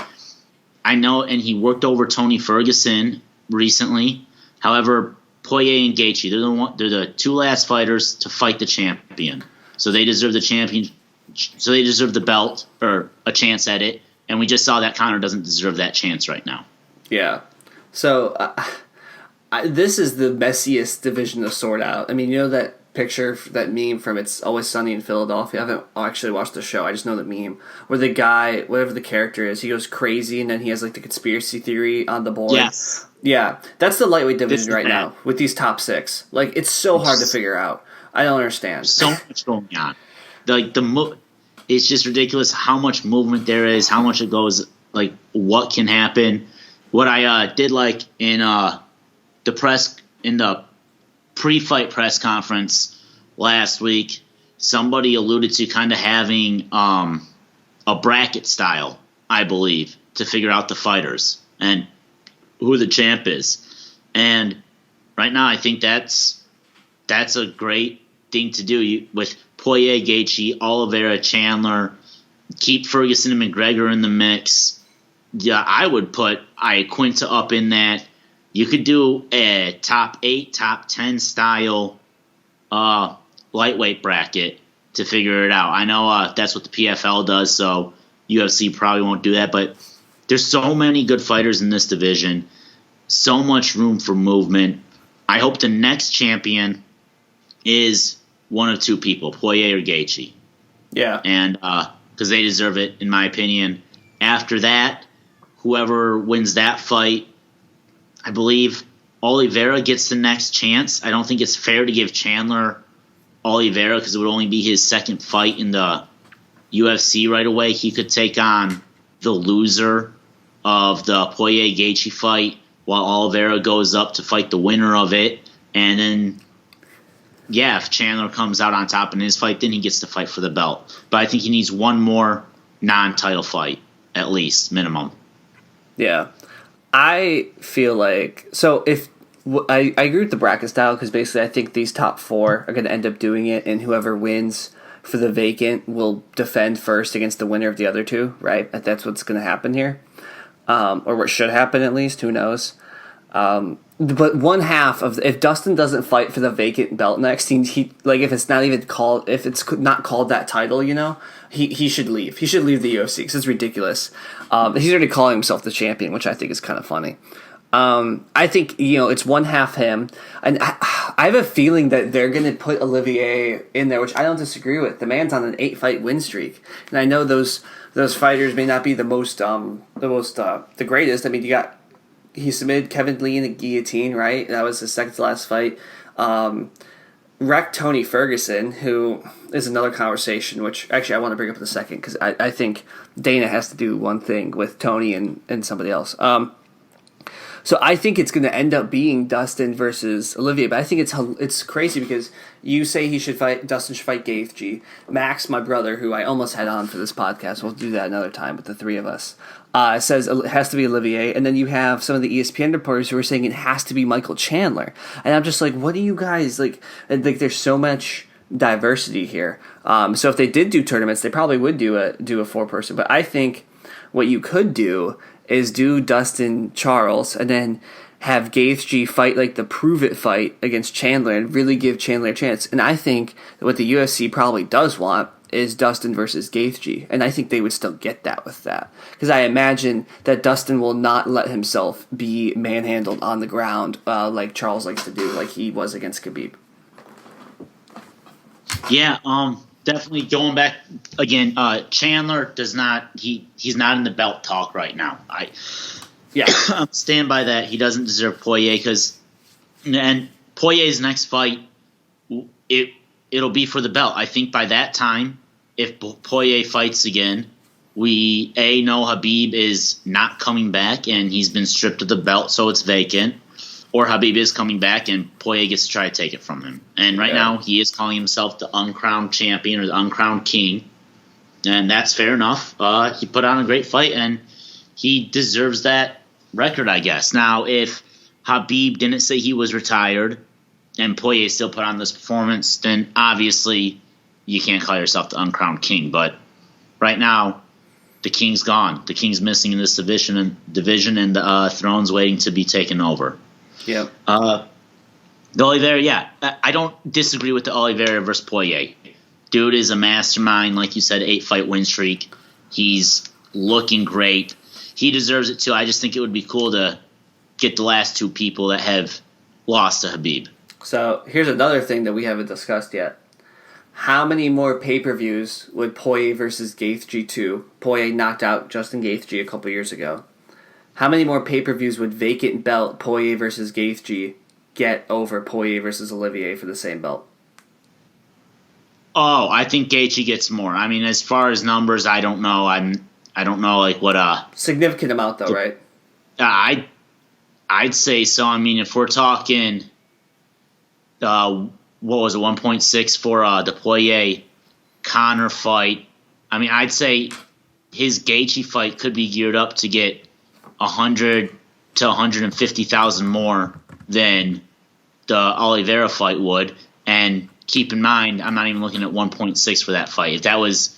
I know, and he worked over Tony Ferguson recently. However, Poirier and Gaethje, they're the two last fighters to fight the champion, so they deserve the champion. So they deserve the belt or a chance at it, and we just saw that Conor doesn't deserve that chance right now. Yeah. So. This is the messiest division to sort out. I mean, you know that picture, that meme from It's Always Sunny in Philadelphia? I haven't actually watched the show. I just know the meme. Where the guy, whatever the character is, he goes crazy and then he has like the conspiracy theory on the board. Yes. Yeah. That's the lightweight division right now with these top six. Like, it's so hard to figure out. I don't understand. So much going on. It's just ridiculous how much movement there is, how much it goes, like what can happen. What I did like in the pre-fight press conference last week, somebody alluded to kind of having a bracket style, I believe, to figure out the fighters and who the champ is. And right now, I think that's a great thing to do with Poirier, Gaethje, Oliveira, Chandler. Keep Ferguson and McGregor in the mix. Yeah, I would put Iaquinta up in that. You could do a top 8, top 10 style lightweight bracket to figure it out. I know that's what the PFL does, so UFC probably won't do that. But there's so many good fighters in this division, so much room for movement. I hope the next champion is one of two people, Poirier or Gaethje. Yeah. And because they deserve it, in my opinion. After that, whoever wins that fight, I believe Oliveira gets the next chance. I don't think it's fair to give Chandler Oliveira because it would only be his second fight in the UFC right away. He could take on the loser of the Poirier-Gaethje fight while Oliveira goes up to fight the winner of it. And then, yeah, if Chandler comes out on top in his fight, then he gets to fight for the belt. But I think he needs one more non-title fight at least, minimum. Yeah. I feel like, so if I agree with the bracket style, because basically I think these top four are going to end up doing it, and whoever wins for the vacant will defend first against the winner of the other two, right? That's what's going to happen here, or what should happen at least. Who knows? But one half of if Dustin doesn't fight for the vacant belt next, he like if it's not even called, if it's not called that title, he should leave. He should leave the UFC because it's ridiculous. He's already calling himself the champion, which I think is kind of funny. I think it's one half him, and I have a feeling that they're going to put Olivier in there, which I don't disagree with. The man's on an 8-fight win streak, and I know those fighters may not be the greatest. I mean, he submitted Kevin Lee in a guillotine, right? That was his second to last fight. Wrecked Tony Ferguson, who is another conversation, which actually I want to bring up in a second because I think Dana has to do one thing with Tony and somebody else. So I think it's going to end up being Dustin versus Olivier, but I think it's crazy because you say Dustin should fight Gaethje. Max, my brother, who I almost had on for this podcast, we'll do that another time with the three of us, says it has to be Olivier, and then you have some of the ESPN reporters who are saying it has to be Michael Chandler, and I'm just like, what do you guys like? There's so much diversity here. So if they did do tournaments, they probably would do a 4-person, but I think what you could do is do Dustin Charles and then have Gaethje fight like the prove it fight against Chandler and really give Chandler a chance. And I think that what the UFC probably does want is Dustin versus Gaethje, and I think they would still get that with that because I imagine that Dustin will not let himself be manhandled on the ground like Charles likes to do, like he was against Khabib. Yeah, definitely going back again. Chandler does not. He's not in the belt talk right now. I stand by that. He doesn't deserve Poirier and Poirier's next fight, it'll be for the belt. I think by that time, if Poirier fights again, we know Khabib is not coming back and he's been stripped of the belt, so it's vacant. Or Khabib is coming back and Poirier gets to try to take it from him. And right now, he is calling himself the uncrowned champion or the uncrowned king. And that's fair enough. He put on a great fight and he deserves that record, I guess. Now, if Khabib didn't say he was retired and Poirier still put on this performance, then obviously you can't call yourself the uncrowned king. But right now, the king's gone. The king's missing in this division and the throne's waiting to be taken over. Yeah. The Oliveira, I don't disagree with the Oliveira versus Poirier. Dude is a mastermind, like you said, 8-fight win streak. He's looking great. He deserves it too. I just think it would be cool to get the last two people that have lost to Khabib. So here's another thing that we haven't discussed yet. How many more pay-per-views would Poirier versus Gaethje 2? Poirier knocked out Justin Gaethje a couple years ago. How many more pay-per-views would vacant belt Poirier versus Gaethje get over Poirier versus Olivier for the same belt? Oh, I think Gaethje gets more. I mean, as far as numbers, I don't know. I don't know like what significant amount though, right? I'd say so. I mean, if we're talking, what was it, 1.6 for the Poirier Conor fight? I mean, I'd say his Gaethje fight could be geared up to get 100 to 150,000 more than the Oliveira fight would. And keep in mind, I'm not even looking at 1.6 for that fight. If that was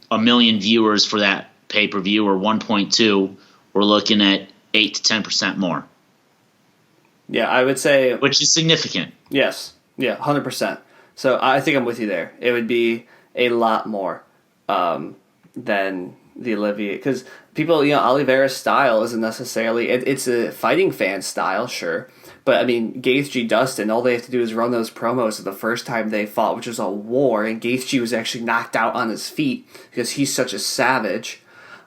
1 million viewers for that pay-per-view or 1.2, we're looking at 8 to 10% more. Yeah, I would say... Which is significant. Yes. Yeah, 100%. So I think I'm with you there. It would be a lot more than the Olivier, because people, Oliveira's style isn't necessarily, it's a fighting fan style, sure, but I mean, Gaethje, Dustin, all they have to do is run those promos of the first time they fought, which was a war, and Gaethje was actually knocked out on his feet because he's such a savage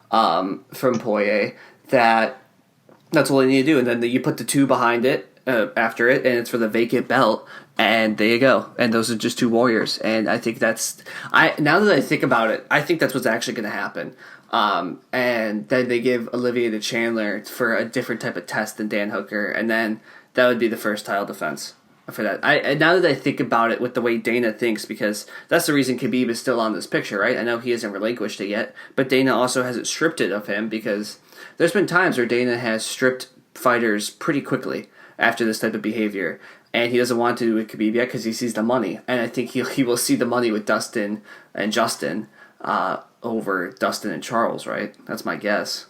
from Poirier that's all they need to do, and then you put the two behind it after it, and it's for the vacant belt. And there you go. And those are just two warriors. And I think now that I think about it, I think that's what's actually going to happen. And then they give Olivier to Chandler for a different type of test than Dan Hooker. And then that would be the first title defense. for that. And now that I think about it with the way Dana thinks, because that's the reason Khabib is still on this picture, right? I know he hasn't relinquished it yet, but Dana also hasn't stripped it of him because there's been times where Dana has stripped fighters pretty quickly after this type of behavior, and he doesn't want to do it with Khabib yet because he sees the money, and I think he will see the money with Dustin and Justin over Dustin and Charles, right? That's my guess.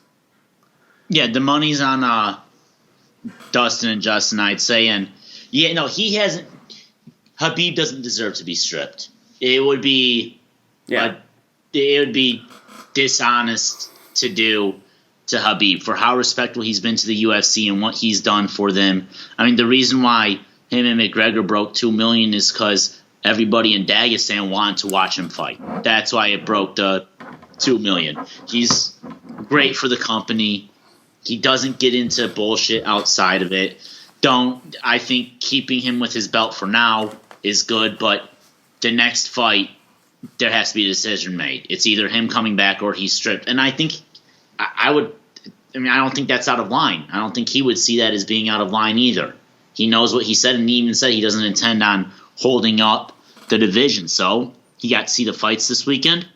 Yeah, the money's on Dustin and Justin, I'd say, and yeah, no, he hasn't. Khabib doesn't deserve to be stripped. It would be, it would be dishonest to do to Khabib for how respectful he's been to the UFC and what he's done for them. I mean, the reason why him and McGregor broke 2 million is because everybody in Dagestan wanted to watch him fight. That's why it broke the 2 million. He's great for the company. He doesn't get into bullshit outside of it. I think keeping him with his belt for now is good, but the next fight, there has to be a decision made. It's either him coming back or he's stripped. And I think I don't think that's out of line. I don't think he would see that as being out of line either. He knows what he said, and he even said he doesn't intend on holding up the division. So he got to see the fights this weekend.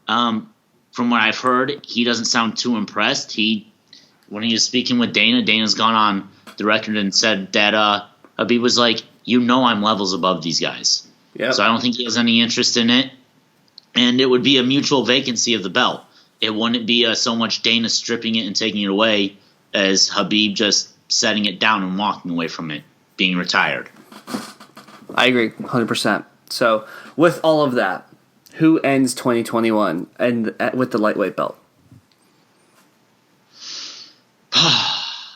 From what I've heard, he doesn't sound too impressed. When he was speaking with Dana, Dana's gone on the record and said that Khabib was like, I'm levels above these guys. Yep. So I don't think he has any interest in it. And it would be a mutual vacancy of the belt. It wouldn't be so much Dana stripping it and taking it away as Khabib just setting it down and walking away from it, being retired. I agree 100%. So with all of that, who ends 2021 and with the lightweight belt?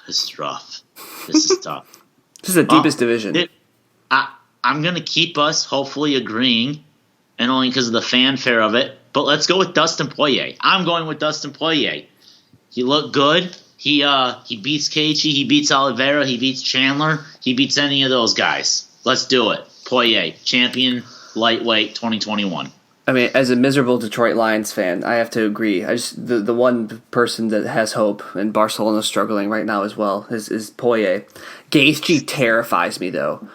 This is rough. This is tough. This is the deepest division. I'm going to keep us hopefully agreeing, and only because of the fanfare of it, but let's go with Dustin Poirier. I'm going with Dustin Poirier. He looked good. He beats Gaethje. He beats Oliveira. He beats Chandler. He beats any of those guys. Let's do it. Poirier, champion, lightweight, 2021. I mean, as a miserable Detroit Lions fan, I have to agree. The one person that has hope, and Barcelona's struggling right now as well, is Poirier. Gaethje terrifies me though,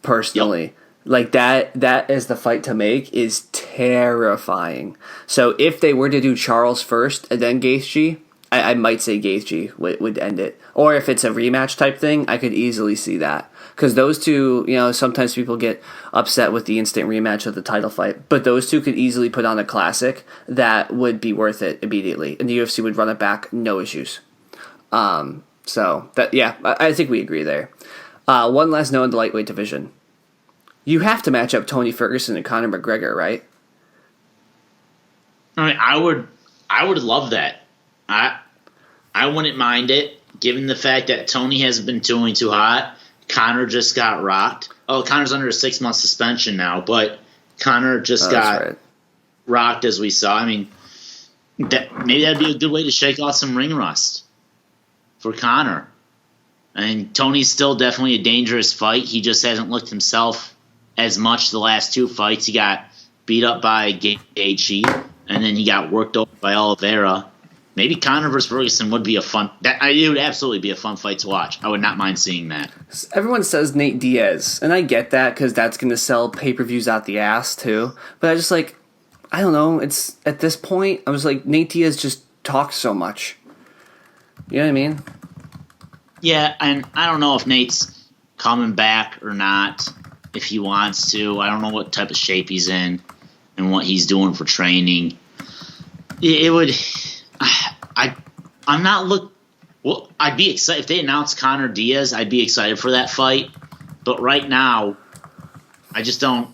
personally. Yep. Like that is the fight to make is terrifying. So if they were to do Charles first and then Gaethje, I might say Gaethje would end it. Or if it's a rematch type thing, I could easily see that. Because those two, sometimes people get upset with the instant rematch of the title fight. But those two could easily put on a classic that would be worth it immediately. And the UFC would run it back, no issues. So, I think we agree there. One last note in the lightweight division. You have to match up Tony Ferguson and Conor McGregor, right? I mean, I would love that. I wouldn't mind it, given the fact that Tony hasn't been doing too hot. Conor just got rocked. Oh, Conor's under a 6-month suspension now, but Conor just got rocked, as we saw. I mean, maybe that'd be a good way to shake off some ring rust for Conor. And Tony's still definitely a dangerous fight. He just hasn't looked himself as much the last 2 fights. He got beat up by Gaethje, and then he got worked over by Oliveira. Maybe Conor versus Ferguson would be it would absolutely be a fun fight to watch. I would not mind seeing that. Everyone says Nate Diaz, and I get that because that's going to sell pay-per-views out the ass too. But I don't know. It's at this point, I was like, Nate Diaz just talks so much. You know what I mean? Yeah, and I don't know if Nate's coming back or not, if he wants to. I don't know what type of shape he's in and what he's doing for training. It would... I'm not well, I'd be excited if they announced Conor Diaz. I'd be excited for that fight, but right now, I just don't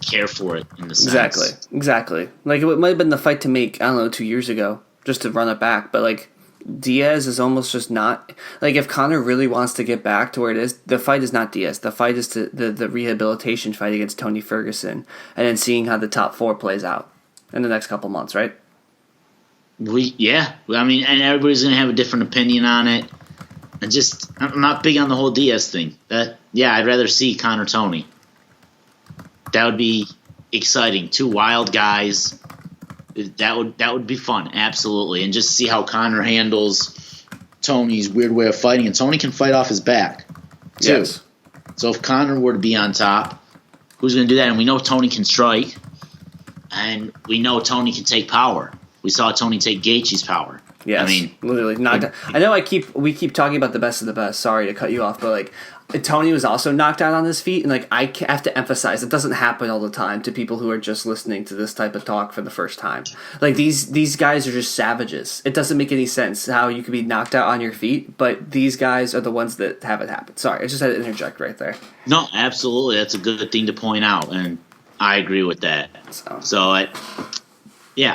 care for it in the sense. Exactly. Like it might have been the fight to make. I don't know, 2 years ago, just to run it back. But like Diaz is almost just not like if Conor really wants to get back to where it is. The fight is not Diaz. The fight is the rehabilitation fight against Tony Ferguson, and then seeing how the top 4 plays out in the next couple months, right? I mean, and everybody's going to have a different opinion on it. And I'm not big on the whole Diaz thing. I'd rather see Conor Tony. That would be exciting. 2 wild guys. That would be fun, absolutely. And just see how Conor handles Tony's weird way of fighting. And Tony can fight off his back, too. Yes. So if Conor were to be on top, who's going to do that? And we know Tony can strike, and we know Tony can take power. We saw Tony take Gaethje's power. Yes, I mean, literally knocked out. I know we keep talking about the best of the best. Sorry to cut you off, but like Tony was also knocked out on his feet, and like I have to emphasize, it doesn't happen all the time to people who are just listening to this type of talk for the first time. Like these guys are just savages. It doesn't make any sense how you could be knocked out on your feet, but these guys are the ones that have it happen. Sorry, I just had to interject right there. No, absolutely, that's a good thing to point out, and I agree with that. So I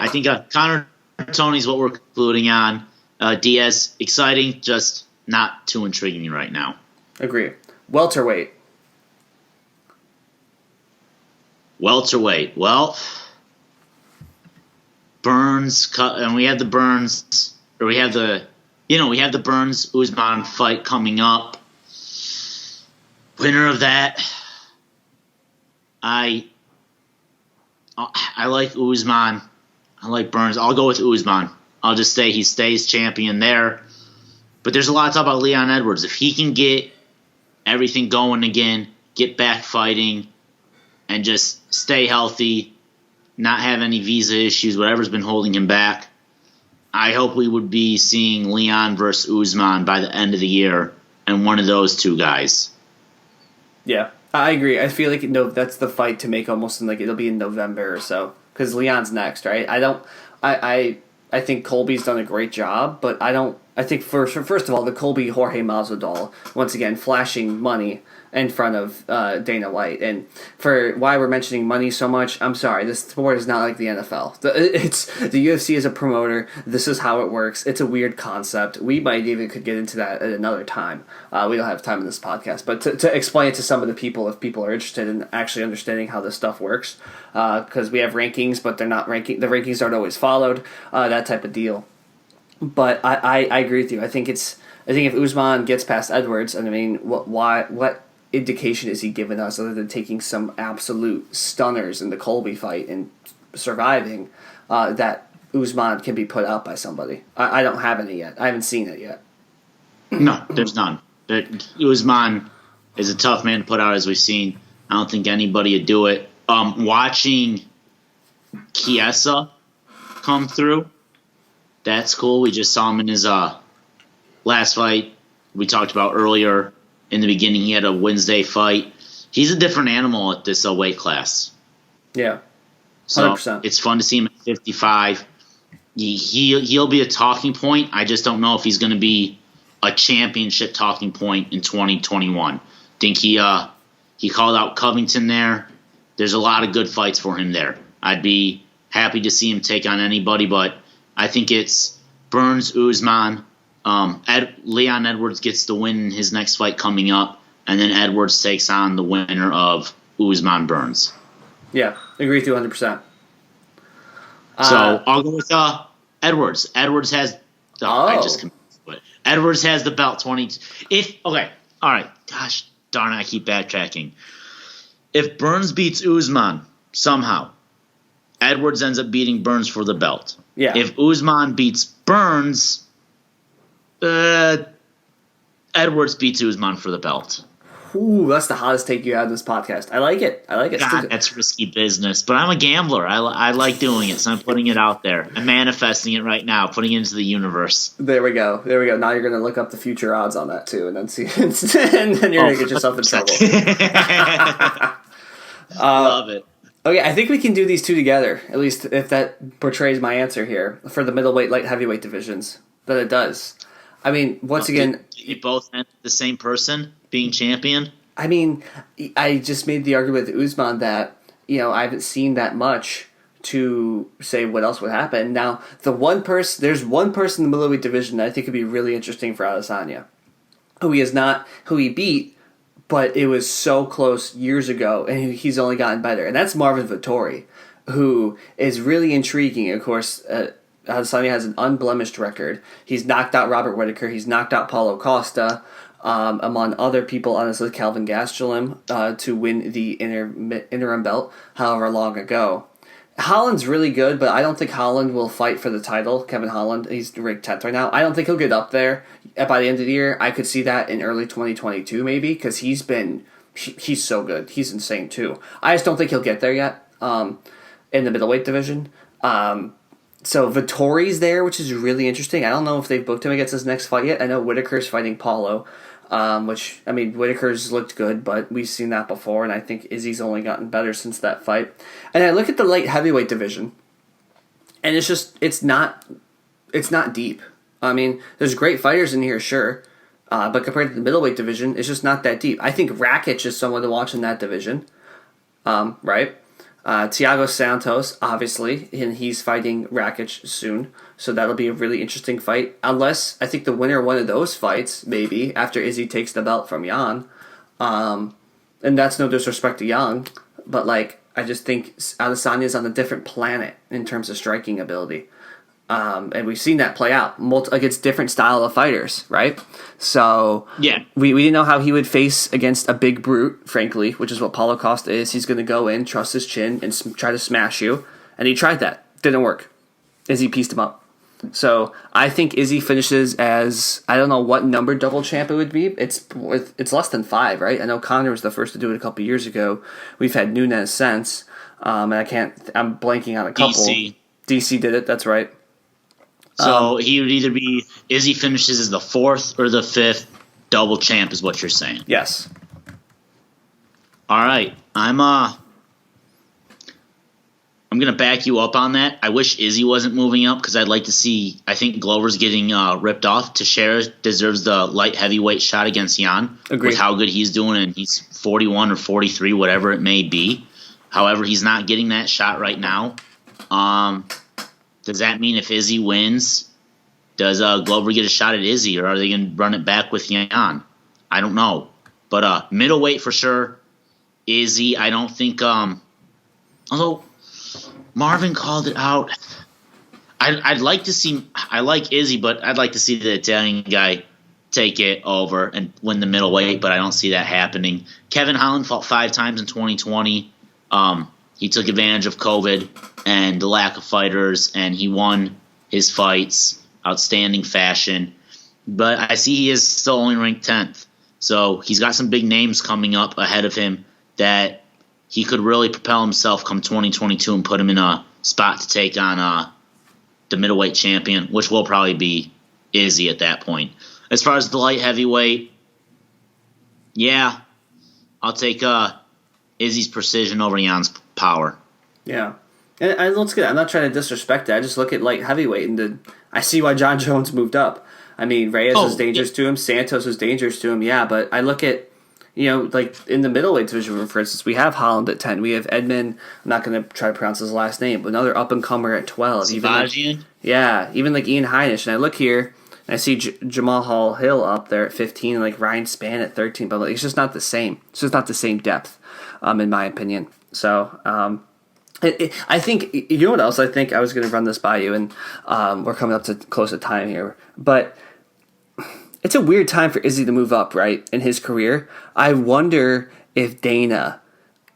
think Conor Tony's what we're concluding on. Diaz, exciting, just not too intriguing right now. Agree. Welterweight. Well, Burns and we have the Burns, or we have the Burns Usman fight coming up. Winner of that, I like Usman. I like Burns. I'll go with Usman. I'll just say he stays champion there. But there's a lot of talk about Leon Edwards. If he can get everything going again, get back fighting, and just stay healthy, not have any visa issues, whatever's been holding him back, I hope we would be seeing Leon versus Usman by the end of the year, and one of those two guys. Yeah, I agree. I feel like that's the fight to make almost in it'll be in November or so. Because Leon's next, right? I think Colby's done a great job, but I think first of all, the Colby Jorge Masvidal, once again, flashing money in front of Dana White. And for why we're mentioning money so much, I'm sorry, this sport is not like the NFL. The UFC is a promoter. This is how it works. It's a weird concept. We might even could get into that at another time. We don't have time in this podcast. But to explain it to some of the people, if people are interested in actually understanding how this stuff works, because we have rankings, but they're not ranking. The rankings aren't always followed, that type of deal. But I agree with you. I think if Usman gets past Edwards, and I mean, what indication is he giving us other than taking some absolute stunners in the Colby fight and surviving, that Usman can be put out by somebody? I don't have any yet. I haven't seen it yet. No, there's none. Usman is a tough man to put out, as we've seen. I don't think anybody would do it. Watching Chiesa come through, that's cool. We just saw him in his last fight we talked about earlier. In the beginning, he had a Wednesday fight. He's a different animal at this weight class. Yeah, 100%. So it's fun to see him at 55. He'll be a talking point. I just don't know if he's going to be a championship talking point in 2021. I think he called out Covington there. There's a lot of good fights for him there. I'd be happy to see him take on anybody, but I think it's Burns, Usman. Leon Edwards gets the win in his next fight coming up, and then Edwards takes on the winner of Usman Burns. Yeah, agree with you 100%. So I'll go with Edwards. Edwards has Edwards has the belt 20. All right. Gosh darn it, I keep backtracking. If Burns beats Usman somehow, Edwards ends up beating Burns for the belt. Yeah. If Usman beats Burns, Edwards beats Usman for the belt. Ooh, that's the hottest take you had in this podcast. I like it. God, that's risky business, but I'm a gambler. I like doing it, so I'm putting it out there. I'm manifesting it right now, putting it into the universe. There we go. Now you're going to look up the future odds on that, too, and then see, and then you're going to get yourself in trouble. Love it. Okay, I think we can do these two together, at least if that portrays my answer here, for the middleweight, light heavyweight divisions, that it does. I mean, once again... You both end the same person being champion? I mean, I just made the argument with Usman that, I haven't seen that much to say what else would happen. Now, there's one person in the middleweight division that I think would be really interesting for Adesanya, who he beat, but it was so close years ago, and he's only gotten better. And that's Marvin Vettori, who is really intriguing. Of course, Adesanya has an unblemished record. He's knocked out Robert Whittaker. He's knocked out Paulo Costa, among other people, honestly, Calvin Gastelum, to win the interim belt however long ago. Holland's really good, but I don't think Holland will fight for the title. Kevin Holland, he's ranked 10th right now. I don't think he'll get up there by the end of the year. I could see that in early 2022 maybe, because he's been he's so good. He's insane too. I just don't think he'll get there yet in the middleweight division. So Vittori's there, which is really interesting. I don't know if they've booked him against his next fight yet. I know Whitaker's fighting Paulo, which, I mean, Whitaker's looked good, but we've seen that before, and I think Izzy's only gotten better since that fight. And I look at the light heavyweight division, and it's not deep. I mean, there's great fighters in here, sure, but compared to the middleweight division, it's just not that deep. I think Rakic is someone to watch in that division, right? Thiago Santos, obviously, and he's fighting Rakic soon, so that'll be a really interesting fight. Unless, I think the winner of one of those fights, maybe, after Izzy takes the belt from Jan, and that's no disrespect to Jan, but, like, I just think Adesanya's on a different planet in terms of striking ability. And we've seen that play out against different style of fighters, right? So yeah, we didn't know how he would face against a big brute, frankly, which is what Paulo Costa is. He's going to go in, trust his chin, and try to smash you. And he tried that. Didn't work. Izzy pieced him up. So I think Izzy finishes as, I don't know what number double champ it would be. It's less than 5, right? I know Conor was the first to do it a couple years ago. We've had Nunes since. And I'm blanking on a couple. DC did it, that's right. So he would either be Izzy finishes as the 4th or the 5th double champ, is what you're saying. Yes. All right, I'm gonna back you up on that. I wish Izzy wasn't moving up because I'd like to see. I think Glover's getting ripped off. Teixeira deserves the light heavyweight shot against Jan. Agreed. With how good he's doing, and he's 41 or 43, whatever it may be. However, he's not getting that shot right now. Does that mean if Izzy wins, does Glover get a shot at Izzy, or are they going to run it back with Jan? I don't know. But middleweight for sure, Izzy. I don't think although Marvin called it out, I'd like to see. I like Izzy, but I'd like to see the Italian guy take it over and win the middleweight, but I don't see that happening. Kevin Holland fought 5 times in 2020. He took advantage of COVID and the lack of fighters, and he won his fights, outstanding fashion. But I see he is still only ranked 10th. So he's got some big names coming up ahead of him that he could really propel himself come 2022 and put him in a spot to take on the middleweight champion, which will probably be Izzy at that point. As far as the light heavyweight, yeah, I'll take Izzy's precision over Jan's power. Yeah. And let's get. I'm not trying to disrespect it. I just look at light heavyweight, and I see why John Jones moved up. I mean, Reyes is dangerous to him. Santos is dangerous to him. Yeah, but I look at, like in the middleweight division, for instance, we have Holland at 10. We have Edmund. I'm not going to try to pronounce his last name, but another up and comer at 12. Even like Ian Heinisch. And I look here, and I see Jamal Hill up there at 15, and like Ryan Spann at 13. But it's just not the same. It's just not the same depth, in my opinion. So. I think, you know what else I think? I was going to run this by you, and we're coming up to close to time here. But it's a weird time for Izzy to move up, right, in his career. I wonder if Dana,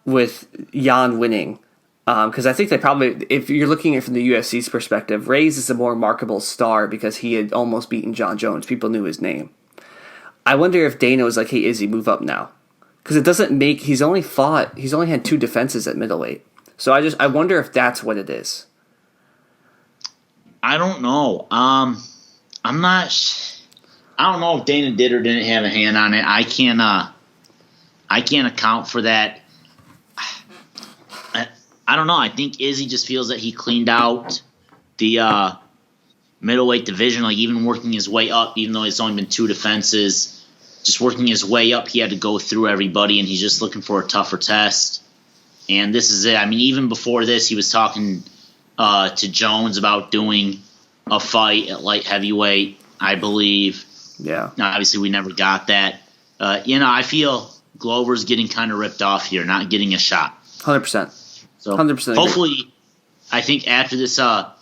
with Jan winning, because I think they probably, if you're looking at it from the UFC's perspective, Reyes is a more remarkable star because he had almost beaten John Jones. People knew his name. I wonder if Dana was like, hey, Izzy, move up now. Because it doesn't make, he's only had 2 defenses at middleweight. So I wonder if that's what it is. I don't know. I don't know if Dana did or didn't have a hand on it. I can't account for that. I don't know. I think Izzy just feels that he cleaned out the middleweight division, like even working his way up, even though it's only been 2 defenses, just working his way up, he had to go through everybody, and he's just looking for a tougher test. And this is it. I mean, even before this, he was talking to Jones about doing a fight at light heavyweight, I believe. Yeah. Now, obviously, we never got that. I feel Glover's getting kind of ripped off here, not getting a shot. 100%. So 100%. Hopefully, I think after this, the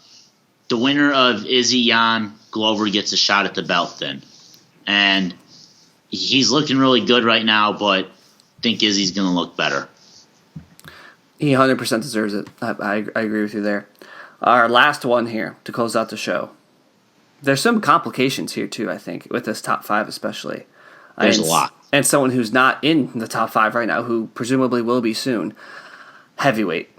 winner of Izzy Jan, Glover gets a shot at the belt then. And he's looking really good right now, but I think Izzy's going to look better. He 100% deserves it. I agree with you there. Our last one here to close out the show. There's some complications here too, I think, with this top 5 especially. There's a lot. And someone who's not in the top 5 right now, who presumably will be soon. Heavyweight.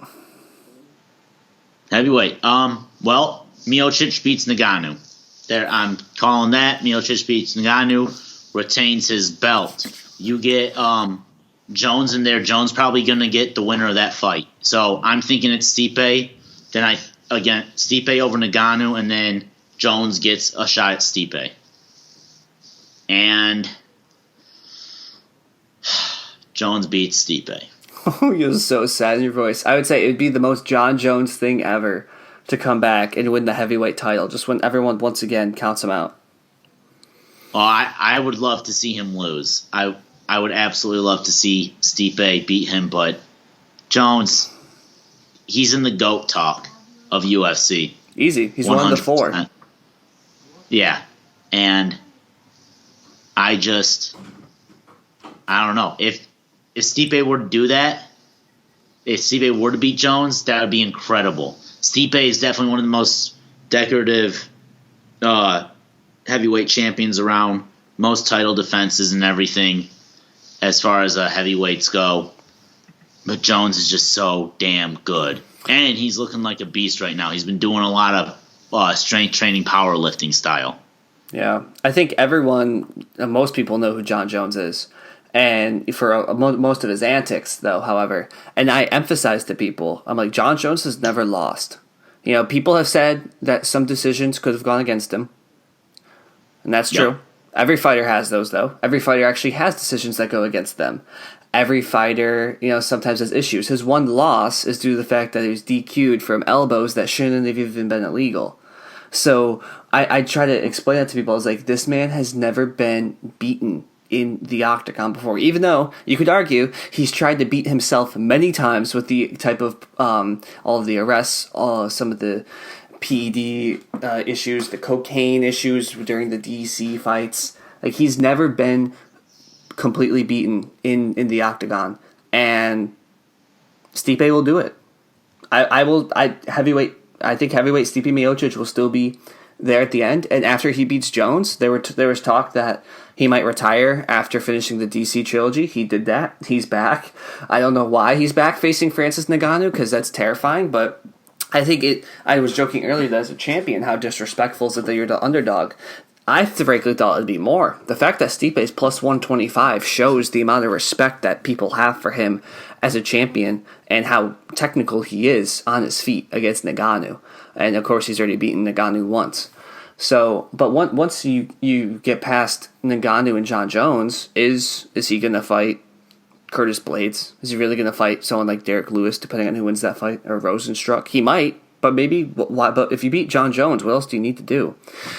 Well, Miocic beats Ngannou. There, I'm calling that. Miocic beats Ngannou, retains his belt. You get Jones in there. Jones probably going to get the winner of that fight. So I'm thinking it's Stipe. Then Stipe over Ngannou, and then Jones gets a shot at Stipe. And Jones beats Stipe. Oh, you're so sad in your voice. I would say it would be the most John Jones thing ever to come back and win the heavyweight title, just when everyone once again counts him out. Well, I would love to see him lose. I would absolutely love to see Stipe beat him, but Jones, he's in the GOAT talk of UFC. Easy. He's 100%. One of the 4. Yeah. And I don't know. If Stipe were to do that, if Stipe were to beat Jones, that would be incredible. Stipe is definitely one of the most decorative heavyweight champions around, most title defenses and everything as far as heavyweights go. But Jones is just so damn good. And he's looking like a beast right now. He's been doing a lot of strength training, powerlifting style. Yeah. I think most people know who John Jones is. And for most of his antics, though, however, and I emphasize to people, I'm like, John Jones has never lost. People have said that some decisions could have gone against him. And that's true. Yep. Every fighter has those, though. Every fighter actually has decisions that go against them. Every fighter, sometimes has issues. His one loss is due to the fact that he was DQ'd from elbows that shouldn't have even been illegal. So I try to explain that to people. I was like, this man has never been beaten in the octagon before, even though you could argue he's tried to beat himself many times with the type of all of the arrests, some of the PED issues, the cocaine issues during the DC fights. Like, he's never been completely beaten in the octagon, and Stipe will do it. I think heavyweight Stipe Miocic will still be there at the end, and after he beats Jones, there was talk that he might retire after finishing the DC trilogy. He did that. He's back. I don't know why he's back facing Francis Ngannou, because that's terrifying, but I think I was joking earlier that as a champion, how disrespectful is it that you're the underdog. I frankly thought it'd be more. The fact that Stipe is plus 125 shows the amount of respect that people have for him as a champion and how technical he is on his feet against Ngannou. And of course, he's already beaten Ngannou once. So, but once you get past Ngannou and John Jones, is he going to fight Curtis Blades? Is he really going to fight someone like Derek Lewis, depending on who wins that fight, or Rosenstruck? He might, but maybe why? But if you beat John Jones, what else do you need to do?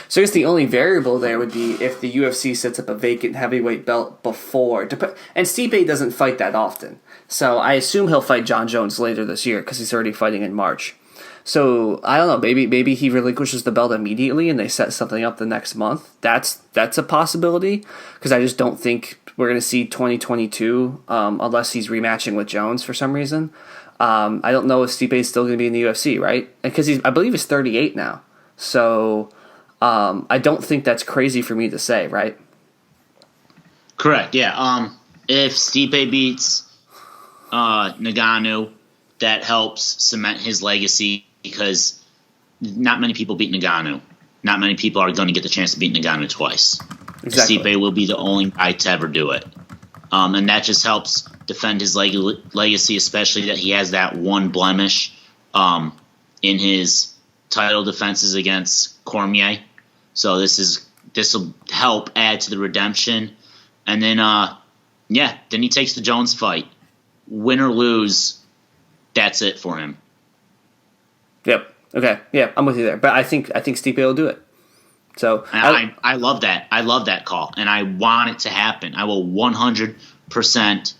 So I guess the only variable there would be if the UFC sets up a vacant heavyweight belt before. And Stipe doesn't fight that often, so I assume he'll fight John Jones later this year because he's already fighting in March. So I don't know. Maybe he relinquishes the belt immediately, and they set something up the next month. That's a possibility, because I just don't think we're going to see 2022 unless he's rematching with Jones for some reason. I don't know if Stipe is still going to be in the UFC, right? Because I believe he's 38 now. So I don't think that's crazy for me to say, right? Correct. Yeah. If Stipe beats Ngannou, that helps cement his legacy, because not many people beat Ngannou. Not many people are going to get the chance to beat Ngannou twice. Exactly. Stipe will be the only guy to ever do it. And that just helps defend his legacy, especially that he has that one blemish in his title defenses against Cormier. So this will help add to the redemption. And then, then he takes the Jones fight. Win or lose, that's it for him. Yep. Okay. Yeah, I'm with you there. But I think Stipe will do it. So I love that. I love that call, and I want it to happen. I will 100%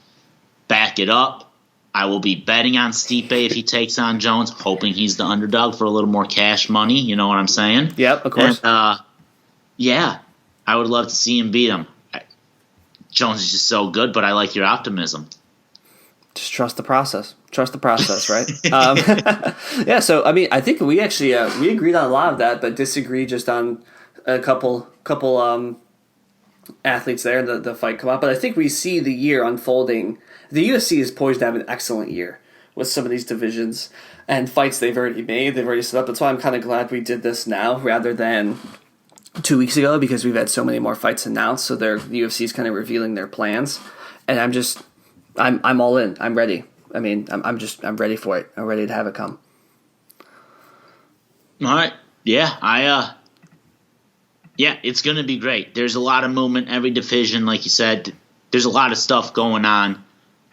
back it up. I will be betting on Stipe if he takes on Jones, hoping he's the underdog for a little more cash money. You know what I'm saying? Yep, of course. And, I would love to see him beat him. Jones is just so good, but I like your optimism. Just trust the process. Trust the process, right? Yeah. So I think we actually we agreed on a lot of that, but disagreed just on a couple athletes there, the fight come up. But I think we see the year unfolding. The UFC is poised to have an excellent year with some of these divisions and fights they've already made, they've already set up. That's why I'm kind of glad we did this now rather than 2 weeks ago, because we've had so many more fights announced. So the UFC is kind of revealing their plans, and I'm all in. I'm ready. I mean, I'm ready for it. I'm ready to have it come. All right. Yeah, it's going to be great. There's a lot of movement, every division, like you said. There's a lot of stuff going on.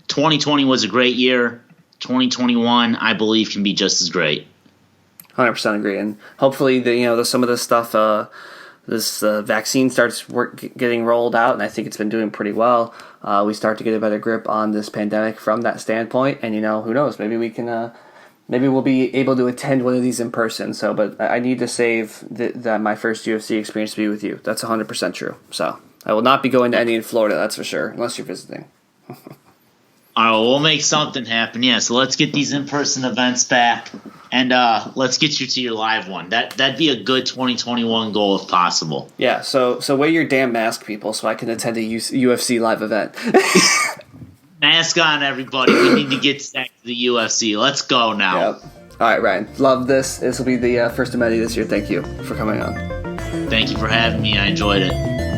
2020 was a great year. 2021, I believe, can be just as great. 100% agree. And hopefully, some of this stuff, this vaccine starts getting rolled out, and I think it's been doing pretty well. We start to get a better grip on this pandemic from that standpoint, and who knows? Maybe we can. Maybe we'll be able to attend one of these in person. So, but I need to save my first UFC experience to be with you. That's 100% true. So I will not be going to any in Florida. That's for sure, unless you're visiting. All right, well, we'll make something happen. Yeah, so let's get these in-person events back, and let's get you to your live one. That'd be a good 2021 goal if possible. Yeah, so wear your damn mask, people, so I can attend a UFC live event. Mask on, everybody. We need to get back to the UFC. Let's go now. Yep. All right, Ryan. Love this. This will be the first event this year. Thank you for coming on. Thank you for having me. I enjoyed it.